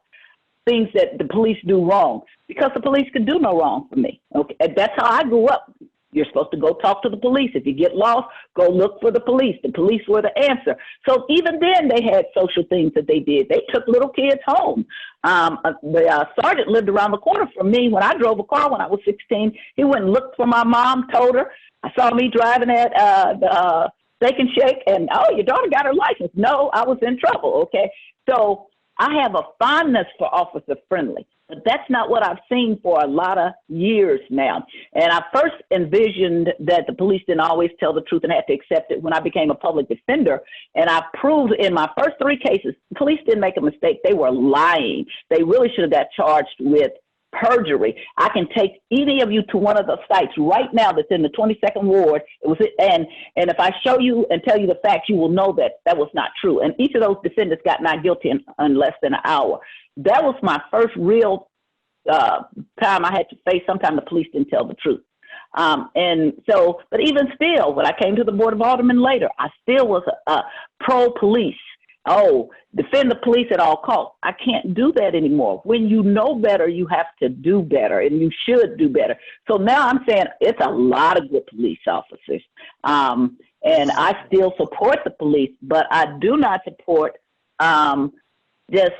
things that the police do wrong, because the police could do no wrong for me. Okay, that's how I grew up. You're supposed to go talk to the police. If you get lost, go look for the police. The police were the answer. So even then they had social things that they did. They took little kids home. The sergeant lived around the corner from me. When I drove a car when I was 16, he went and looked for my mom, told her. I saw me driving at the Steak and Shake, and, oh, your daughter got her license. No, I was in trouble, okay? So I have a fondness for Officer Friendly, but that's not what I've seen for a lot of years now. And I first envisioned that the police didn't always tell the truth and had to accept it when I became a public defender. And I proved in my first 3 cases, the police didn't make a mistake. They were lying. They really should have got charged with perjury. I can take any of you to one of the sites right now that's in the 22nd Ward. And if I show you and tell you the facts, you will know that that was not true. And each of those defendants got not guilty in less than an hour. That was my first real time I had to face. Sometimes the police didn't tell the truth. And so, but even still, when I came to the Board of Aldermen later, I still was a pro-police. Oh, defend the police at all costs. I can't do that anymore. When you know better, you have to do better, and you should do better. So now I'm saying it's a lot of good police officers. And I still support the police, but I do not support just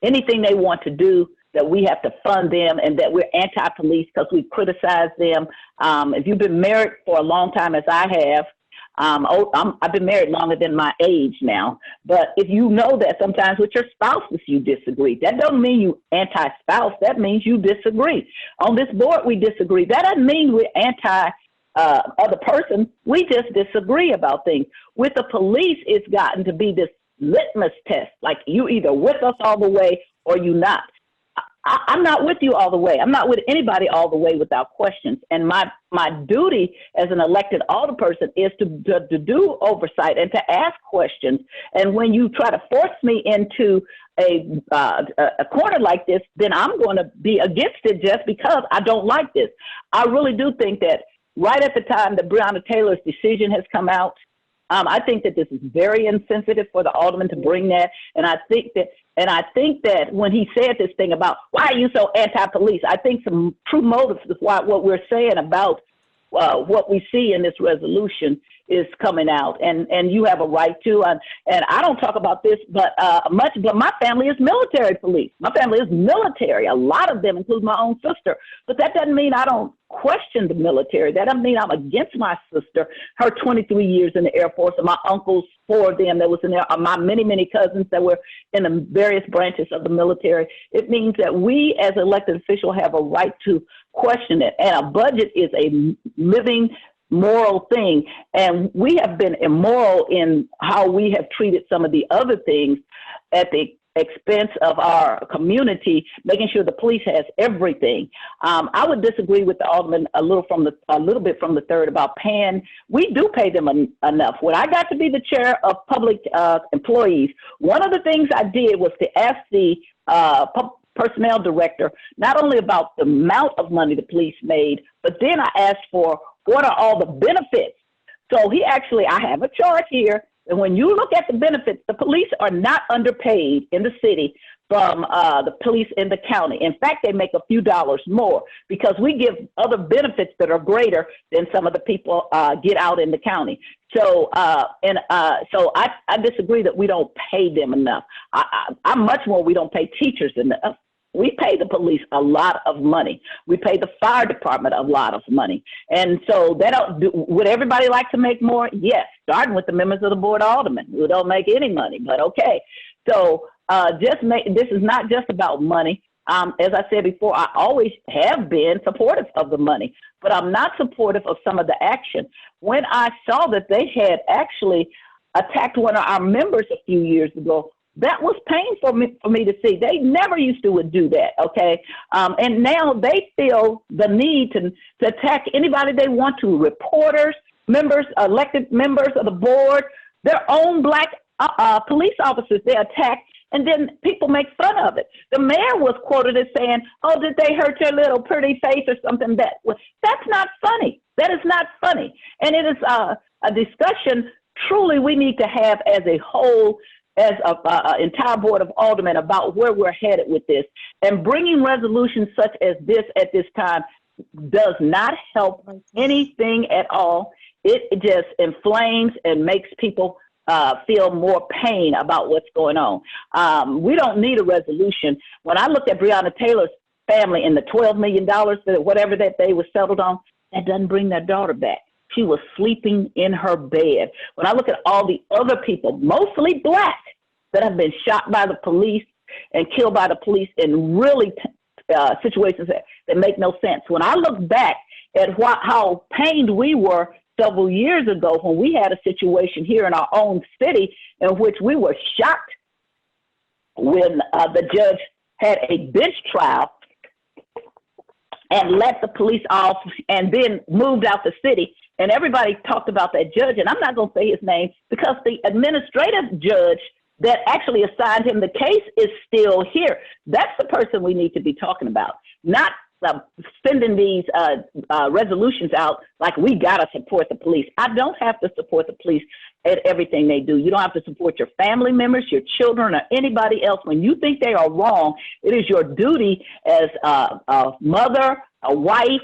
anything they want to do, that we have to fund them and that we're anti-police because we criticize them. If you've been married for a long time, as I have, I've been married longer than my age now, but if you know that sometimes with your spouses you disagree, that doesn't mean you anti-spouse, that means you disagree. On this board we disagree. That doesn't mean we're anti other person, we just disagree about things. With the police, it's gotten to be this litmus test, like you either with us all the way or you not. I'm not with you all the way. I'm not with anybody all the way without questions. And my duty as an elected alderperson is to do oversight and to ask questions. And when you try to force me into a corner like this, then I'm going to be against it just because I don't like this. I really do think that right at the time that Breonna Taylor's decision has come out, I think that this is very insensitive for the alderman to bring that. And I think that when he said this thing about why are you so anti-police, I think some true motives is what we're saying about what we see in this resolution is coming out, and you have a right to. And I don't talk about this much, but my family is military police. My family is military. A lot of them, include my own sister. But that doesn't mean I don't question the military. That doesn't mean I'm against my sister, her 23 years in the Air Force, and my uncles, 4 of them that was in there, my many, many cousins that were in the various branches of the military. It means that we as elected officials have a right to question it. And a budget is a living, moral thing. And we have been immoral in how we have treated some of the other things at the expense of our community, making sure the police has everything. I would disagree with the alderman a little bit from the third about paying. We do pay them enough. When I got to be the chair of public employees, one of the things I did was to ask the personnel director not only about the amount of money the police made, but then I asked for what are all the benefits. So I have a chart here. And when you look at the benefits, the police are not underpaid in the city from the police in the county. In fact, they make a few dollars more because we give other benefits that are greater than some of the people get out in the county. So I disagree that we don't pay them enough. I'm much more, we don't pay teachers enough. We pay the police a lot of money. We pay the fire department a lot of money. And so would everybody like to make more? Yes, starting with the members of the Board of Aldermen who don't make any money, but okay. So this is not just about money. As I said before, I always have been supportive of the money, but I'm not supportive of some of the action. When I saw that they had actually attacked one of our members a few years ago, that was painful for me to see. They never used to do that, okay? And now they feel the need to attack anybody they want to, reporters, members, elected members of the board, their own Black police officers they attack, and then people make fun of it. The mayor was quoted as saying, oh, did they hurt your little pretty face or something? That's not funny. That is not funny. And it is a discussion truly we need to have as a whole, as an entire Board of Aldermen about where we're headed with this. And bringing resolutions such as this at this time does not help anything at all. It just inflames and makes people feel more pain about what's going on. We don't need a resolution. When I looked at Breonna Taylor's family and the $12 million, whatever that they were settled on, that doesn't bring their daughter back. She was sleeping in her bed. When I look at all the other people, mostly Black, that have been shot by the police and killed by the police in really situations that make no sense. When I look back at how pained we were several years ago when we had a situation here in our own city in which we were shocked when the judge had a bench trial and let the police off and then moved out the city. And everybody talked about that judge, and I'm not going to say his name because the administrative judge that actually assigned him the case is still here. That's the person we need to be talking about, not sending these resolutions out like we got to support the police. I don't have to support the police at everything they do. You don't have to support your family members, your children, or anybody else. When you think they are wrong, it is your duty as a mother, a wife,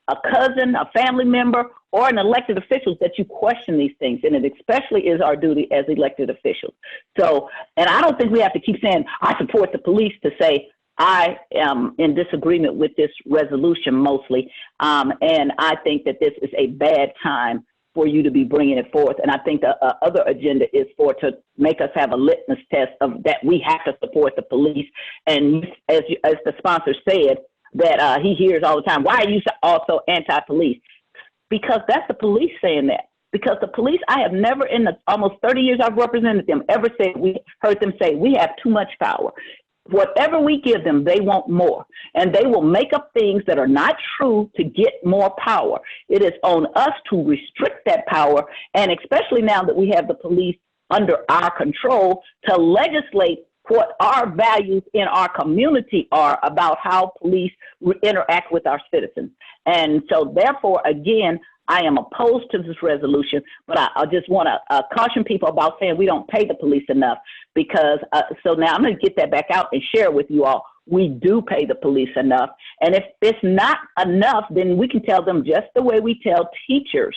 a cousin, a family member, or an elected official that you question these things. And it especially is our duty as elected officials. So, and I don't think we have to keep saying, I support the police to say, I am in disagreement with this resolution mostly. And I think that this is a bad time for you to be bringing it forth. And I think the other agenda is to make us have a litmus test of that we have to support the police. And as the sponsor said, that he hears all the time, why are you also anti-police? Because that's the police saying that. Because the police, I have never in the almost 30 years I've represented them ever heard them say, we have too much power. Whatever we give them, they want more. And they will make up things that are not true to get more power. It is on us to restrict that power, and especially now that we have the police under our control, to legislate what our values in our community are about how police interact with our citizens. And so therefore, again, I am opposed to this resolution, but I just want to caution people about saying we don't pay the police enough, because so now I'm going to get that back out and share with you all. We do pay the police enough. And if it's not enough, then we can tell them just the way we tell teachers.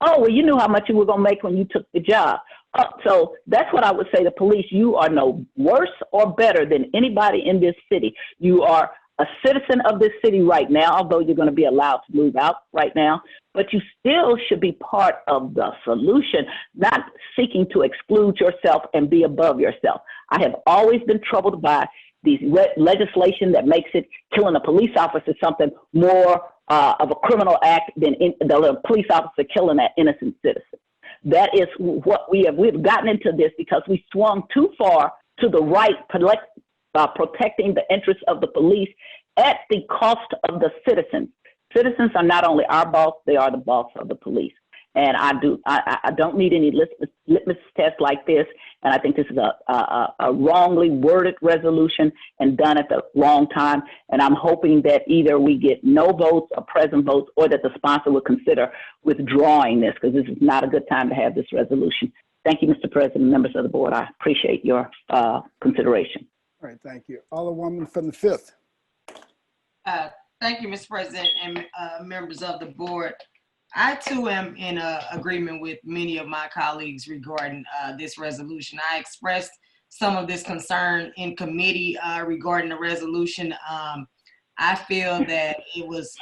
Oh, well, you knew how much you were going to make when you took the job. So that's what I would say to police. You are no worse or better than anybody in this city. You are a citizen of this city right now, although you're going to be allowed to move out right now, but you still should be part of the solution, not seeking to exclude yourself and be above yourself. I have always been troubled by these legislation that makes it killing a police officer something more of a criminal act than the police officer killing an innocent citizen. That is what we've gotten into this because we swung too far to the right, protecting the interests of the police at the cost of the citizens. Citizens are not only our boss, they are the boss of the police. And I don't need any litmus test like this. And I think this is a wrongly worded resolution and done at the wrong time. And I'm hoping that either we get no votes or present votes, or that the sponsor will consider withdrawing this, because this is not a good time to have this resolution. Thank you, Mr. President, members of the board. I appreciate your consideration. All right, thank you. Alderwoman from the 5th. Thank you, Mr. President, and members of the board. I too am in agreement with many of my colleagues regarding this resolution. I expressed some of this concern in committee regarding the resolution. I feel that it was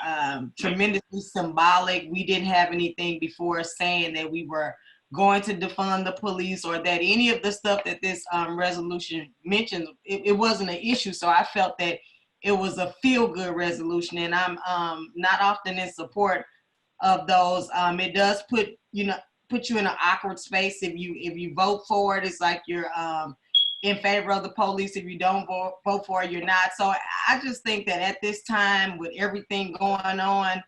tremendously symbolic. We didn't have anything before saying that we were going to defund the police, or that any of the stuff that this resolution mentions, it wasn't an issue. So I felt that it was a feel-good resolution, and I'm not often in support of those. It does put you in an awkward space if you vote for it. It's like you're in favor of the police. If you don't vote for it, you're not. So I just think that at this time, with everything going on,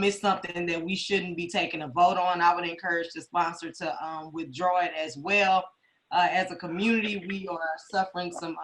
it's something that we shouldn't be taking a vote on. I would encourage the sponsor to withdraw it as well. As a community, we are suffering some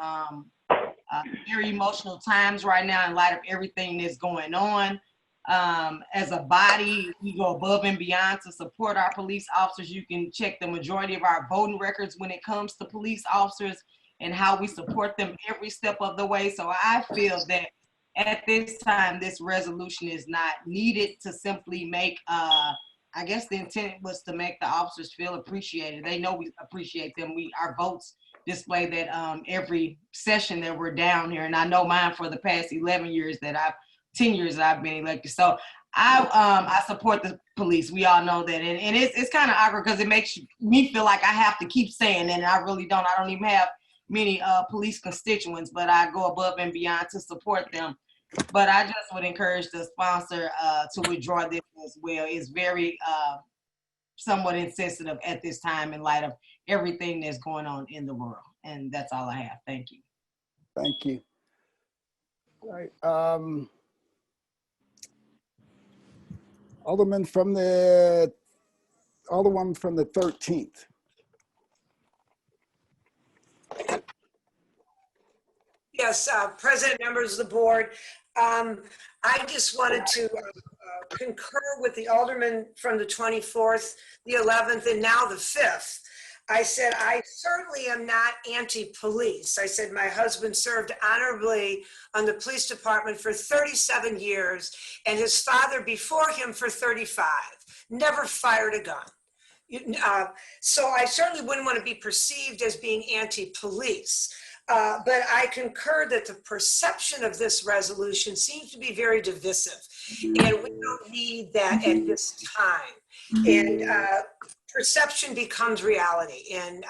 very emotional times right now in light of everything that's going on. As a body, we go above and beyond to support our police officers. You can check the majority of our voting records when it comes to police officers and how we support them every step of the way. So I feel that at this time, this resolution is not needed to simply make, I guess the intent was to make the officers feel appreciated. They know we appreciate them. Our votes display that every session that we're down here. And I know mine for the past 10 years that I've been elected. So I support the police. We all know that. And it's kind of awkward because it makes me feel like I have to keep saying that, and I really don't. I don't even have many police constituents, but I go above and beyond to support them. But I just would encourage the sponsor to withdraw this as well. It's very somewhat insensitive at this time in light of everything that's going on in the world. And that's all I have. Thank you. Thank you. All right. Alderman from the 13th. Yes, President, members of the board. I just wanted to concur with the alderman from the 24th, the 11th, and now the 5th. I said, I certainly am not anti-police. I said, my husband served honorably on the police department for 37 years, and his father before him for 35. Never fired a gun. So I certainly wouldn't want to be perceived as being anti-police. But I concur that the perception of this resolution seems to be very divisive, and we don't need that at this time. And perception becomes reality. And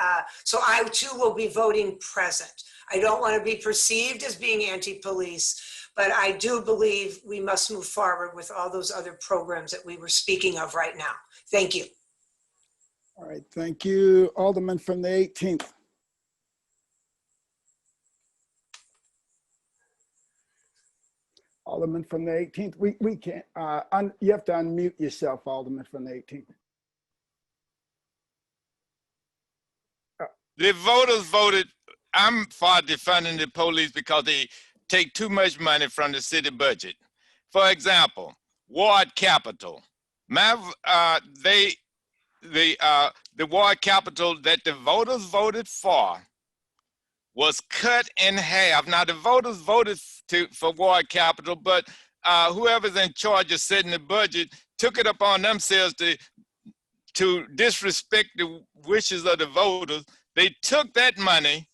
so I too will be voting present. I don't want to be perceived as being anti-police, but I do believe we must move forward with all those other programs that we were speaking of right now. Thank you. All right, thank you. Alderman from the 18th. Alderman from the 18th. We can't, you have to unmute yourself, Alderman from the 18th. The voters voted, I'm for defunding the police because they take too much money from the city budget. For example, ward capital. The ward capital that the voters voted for was cut in half. Now the voters voted for ward capital, but whoever's in charge of setting the budget took it upon themselves to disrespect the wishes of the voters. They took that money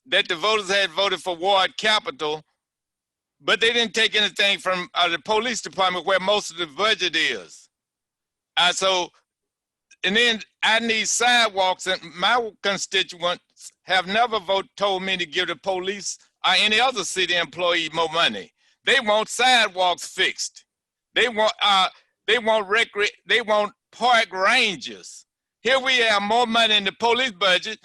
that the voters had voted for ward capital, but they didn't take anything from the police department where most of the budget is. And then I need sidewalks, and my constituents have never told me to give the police or any other city employee more money. They want sidewalks fixed. They want park rangers. Here we have more money in the police budget.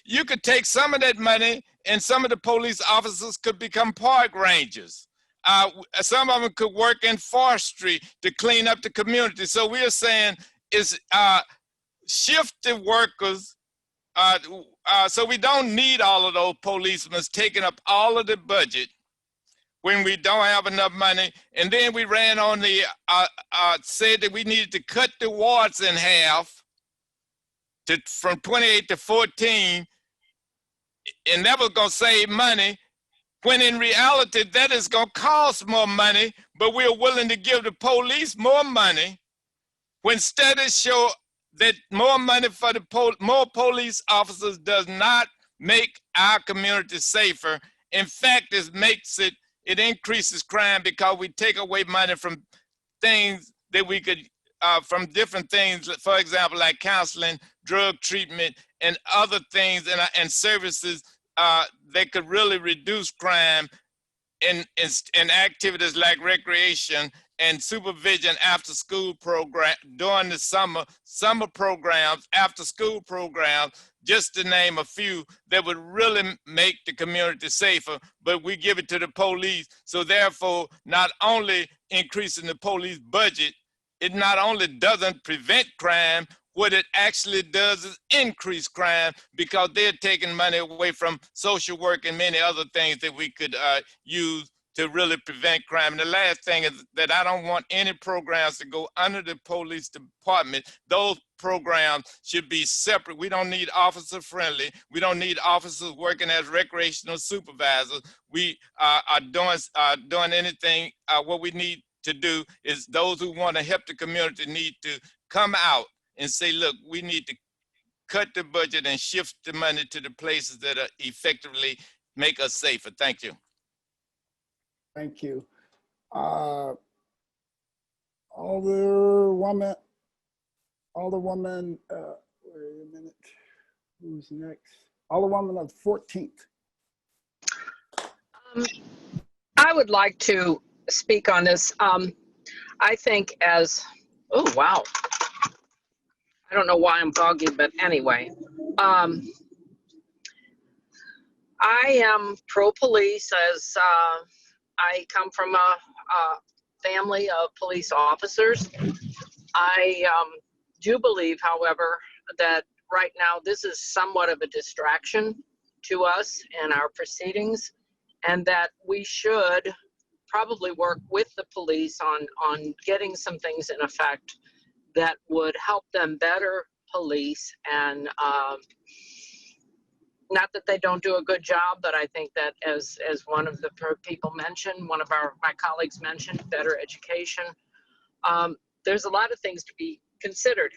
You could take some of that money and some of the police officers could become park rangers. Some of them could work in forestry to clean up the community. So we are saying is shift the workers. So we don't need all of those policemen taking up all of the budget when we don't have enough money. And then we ran on said that we needed to cut the wards in half from 28 to 14, and that was going to save money, when in reality that is going to cost more money, but we're willing to give the police more money when studies show that more money for more police officers does not make our community safer. In fact, it increases crime because we take away money from things that we could, from different things, for example, like counseling, drug treatment, and other things and services that could really reduce crime in activities like recreation and supervision, after school program, during the summer programs, after school programs, just to name a few that would really make the community safer, but we give it to the police. So therefore, not only increasing the police budget, it not only doesn't prevent crime, what it actually does is increase crime because they're taking money away from social work and many other things that we could use to really prevent crime. And the last thing is that I don't want any programs to go under the police department. Those programs should be separate. We don't need officer friendly. We don't need officers working as recreational supervisors. We are doing anything. What we need to do is those who want to help the community need to come out and say, look, we need to cut the budget and shift the money to the places that are effectively make us safer. Thank you. Thank you. Alderwoman, wait a minute, who's next? Alderwoman of 14th. I would like to speak on this. I think as, oh, wow. I don't know why I'm foggy, but anyway. I am pro-police as I come from a family of police officers. I do believe, however, that right now this is somewhat of a distraction to us in our proceedings, and that we should probably work with the police on getting some things in effect that would help them better police. And not that they don't do a good job, but I think that as one of the people mentioned, one of my colleagues mentioned, better education. There's a lot of things to be considered.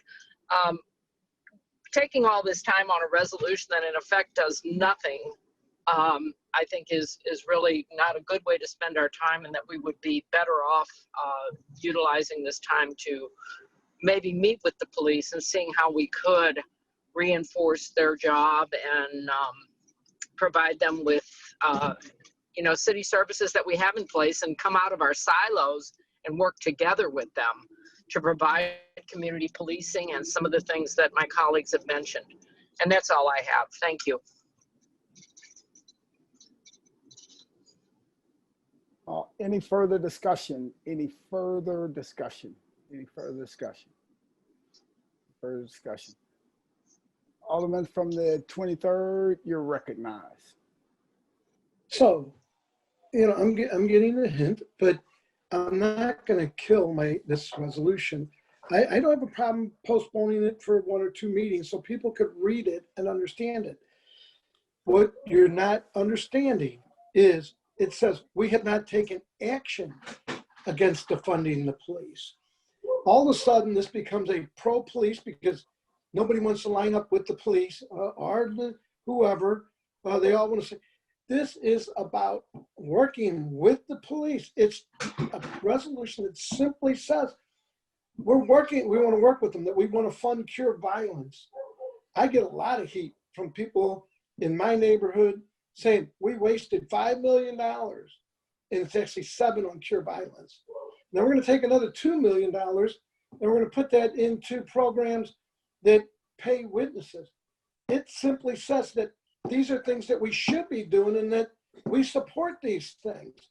Taking all this time on a resolution that in effect does nothing, I think is really not a good way to spend our time, and that we would be better off utilizing this time to maybe meet with the police and seeing how we could reinforce their job and provide them with city services that we have in place, and come out of our silos and work together with them to provide community policing and some of the things that my colleagues have mentioned. And that's all I have. Thank you. Any further discussion? Any further discussion? Any further discussion? Further discussion. Alderman from the 23rd, you're recognized. So, I'm getting a hint, but I'm not going to kill this resolution. I don't have a problem postponing it for 1 or 2 meetings so people could read it and understand it. What you're not understanding is it says we have not taken action against defunding the police. All of a sudden, this becomes a pro-police because nobody wants to line up with the police or whoever. They all want to say, this is about working with the police. It's a resolution that simply says, we want to work with them, that we want to fund cure violence. I get a lot of heat from people in my neighborhood saying, we wasted $5 million, and it's actually 7 on cure violence. Now we're going to take another $2 million, and we're going to put that into programs that pay witnesses. It simply says that these are things that we should be doing and that we support these things.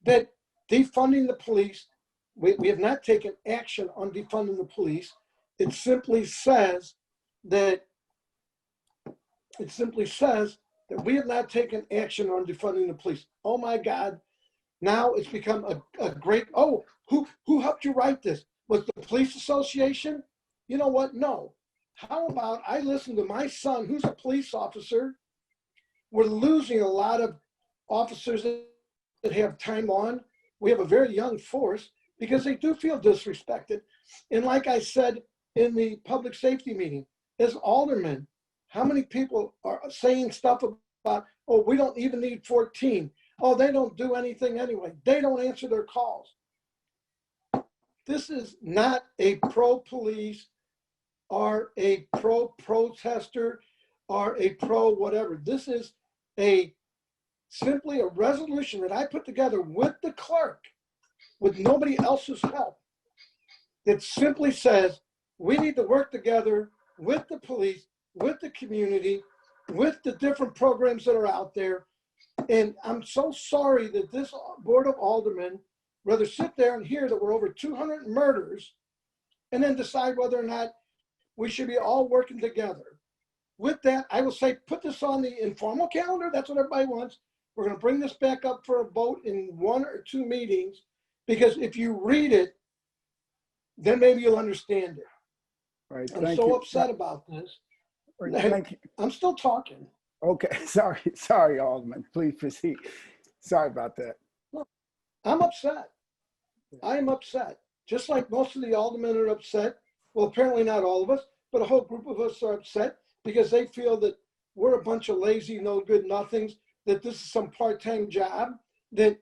That defunding the police, we have not taken action on defunding the police. It simply says that we have not taken action on defunding the police. Oh my God. Now it's become a great, who helped you write this? Was the police association? You know what? No. How about I listen to my son, who's a police officer? We're losing a lot of officers that have time on. We have a very young force because they do feel disrespected. And like I said in the public safety meeting, as aldermen, how many people are saying stuff about, oh, we don't even need 14. Oh, they don't do anything anyway. They don't answer their calls. This is not a pro-police or a pro-protester or a pro-whatever. This is simply a resolution that I put together with the clerk, with nobody else's help, that simply says we need to work together with the police, with the community, with the different programs that are out there. And I'm so sorry that this Board of Aldermen rather sit there and hear that we're over 200 murders and then decide whether or not we should be all working together. With that, I will say, put this on the informal calendar. That's what everybody wants. We're going to bring this back up for a vote in 1 or 2 meetings, because if you read it, then maybe you'll understand it. All right, I'm thank so you. upset about this. All right, thank you. I'm still talking. Okay, sorry, Alderman. Please proceed. Sorry about that. I'm upset. I am upset. Just like most of the aldermen are upset. Well, apparently not all of us, but a whole group of us are upset because they feel that we're a bunch of lazy, no good nothings, that this is some part-time job, that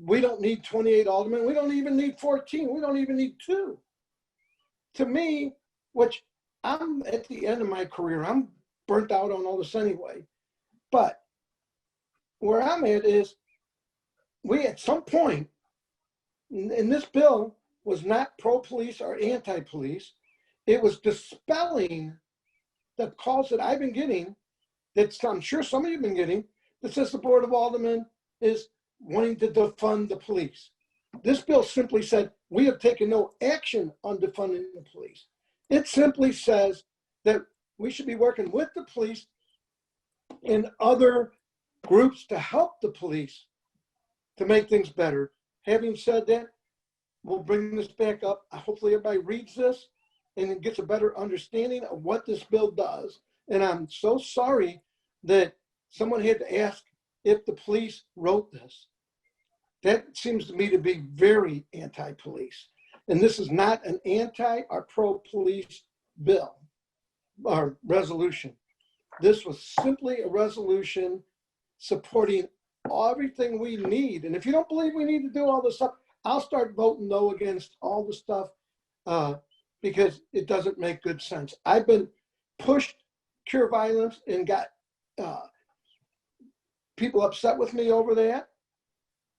we don't need 28 aldermen. We don't even need 14. We don't even need 2. To me, which I'm at the end of my career, I'm burnt out on all this anyway. But where I'm at is we at some point, and this bill was not pro-police or anti-police. It was dispelling the calls that I've been getting, that I'm sure some of you have been getting, that says the Board of Aldermen is wanting to defund the police. This bill simply said, we have taken no action on defunding the police. It simply says that we should be working with the police and other groups to help the police to make things better. Having said that, we'll bring this back up. Hopefully everybody reads this and gets a better understanding of what this bill does. And I'm so sorry that someone had to ask if the police wrote this. That seems to me to be very anti-police. And this is not an anti or pro-police bill or resolution. This was simply a resolution supporting everything we need. And if you don't believe we need to do all this stuff, I'll start voting no against all the stuff because it doesn't make good sense. I've been pushed cure violence and got people upset with me over that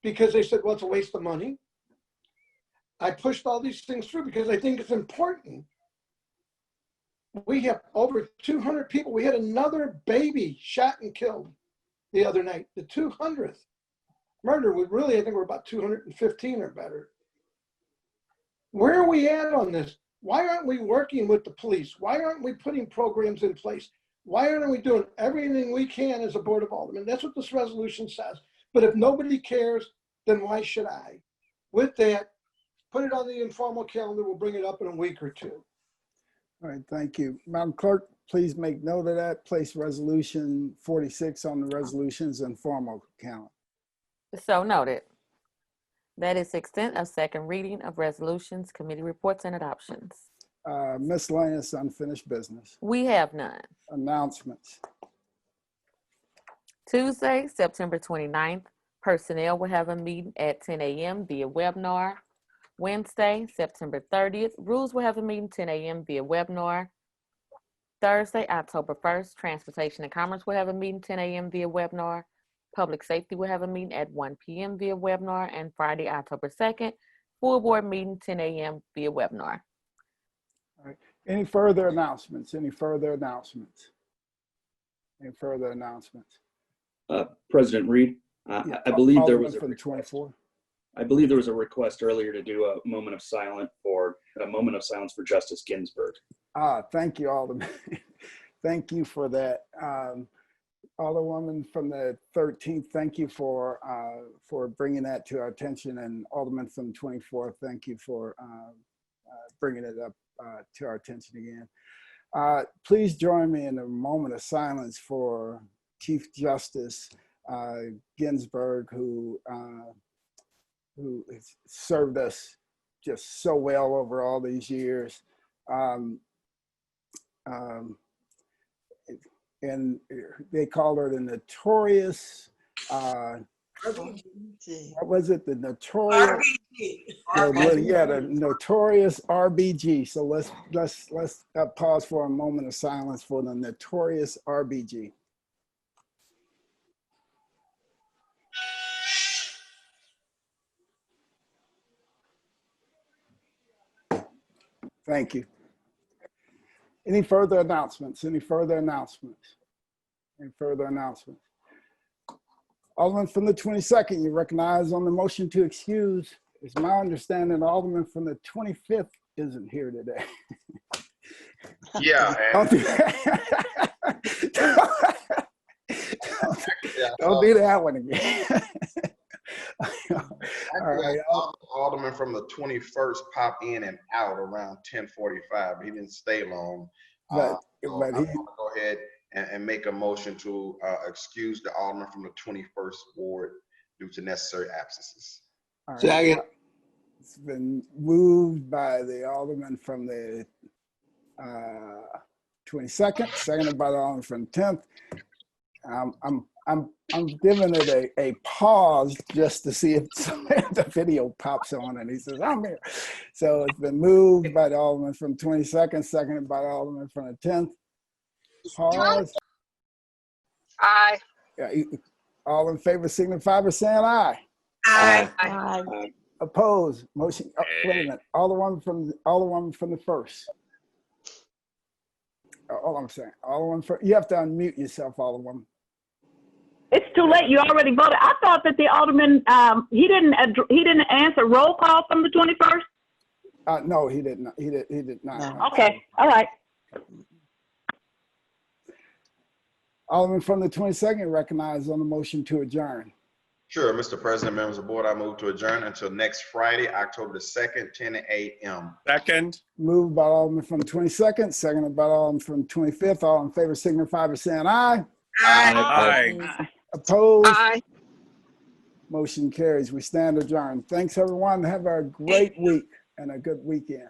because they said, well, it's a waste of money. I pushed all these things through because I think it's important. We have over 200 people. We had another baby shot and killed the other night, the 200th. Murder would really, I think we're about 215 or better. Where are we at on this? Why aren't we working with the police? Why aren't we putting programs in place? Why aren't we doing everything we can as a Board of Aldermen? That's what this resolution says. But if nobody cares, then why should I? With that, put it on the informal calendar. We'll bring it up in a week or 2. All right, thank you. Madam Clerk, please make note of that. Place resolution 46 on the resolutions and formal calendar. So noted. That is the extent of second reading of resolutions, committee reports, and adoptions. Miscellaneous unfinished business. We have none. Announcements. Tuesday, September 29th, personnel will have a meeting at 10 a.m. via webinar. Wednesday, September 30th, rules will have a meeting 10 a.m. via webinar. Thursday, October 1st, transportation and commerce will have a meeting 10 a.m. via webinar. Public safety will have a meeting at 1 p.m. via webinar. And Friday, October 2nd, full board meeting 10 a.m. via webinar. All right. Any further announcements? Any further announcements? Any further announcements? President Reed, Yeah, I believe there Alderman was a from request. 24. I believe there was a request earlier to do a moment of silence for Justice Ginsburg. Thank you, Alderman. Thank you for that. Alderwoman from the 13th, thank you for bringing that to our attention, and Alderman from the 24th, thank you for bringing it up to our attention again. Please join me in a moment of silence for Chief Justice Ginsburg, who has served us just so well over all these years. And they called her the notorious, what was it? The notorious, yeah, the notorious RBG. So let's pause for a moment of silence for the notorious RBG. Thank you. Any further announcements? Any further announcements? Any further announcements? Alderman from the 22nd, you recognize on the motion to excuse. It's my understanding the Alderman from the 25th isn't here today. Yeah. Don't do that one again. All right. Alderman from the 21st popped in and out around 10:45. He didn't stay long. But I want to go ahead and make a motion to excuse the alderman from the 21st ward due to necessary absences. All right. It's been moved by the alderman from the 22nd, seconded by the alderman from the 10th. I'm giving it a pause just to see if the video pops on and he says, I'm here. So it's been moved by the alderman from 22nd, seconded by the alderman from the 10th. Pause. Aye. Yeah, all in favor signify by saying aye. Aye. Aye. Opposed. Motion. Oh, wait a minute. Alderman from the first. All I'm saying. Alderman first. You have to unmute yourself, Alderman. It's too late. You already voted. I thought that the alderman, he didn't answer roll call from the 21st. No, he did not. He did not. No. Okay. All right. Alderman from the 22nd recognized on the motion to adjourn. Sure, Mr. President, members of the board, I move to adjourn until next Friday, October the 2nd, 10 a.m. Second. Moved by Alderman from the 22nd, seconded by Alderman from the 25th. All in favor signify by saying aye. Aye. Aye. Opposed? Aye. Motion carries. We stand adjourned. Thanks, everyone. Have a great week and a good weekend.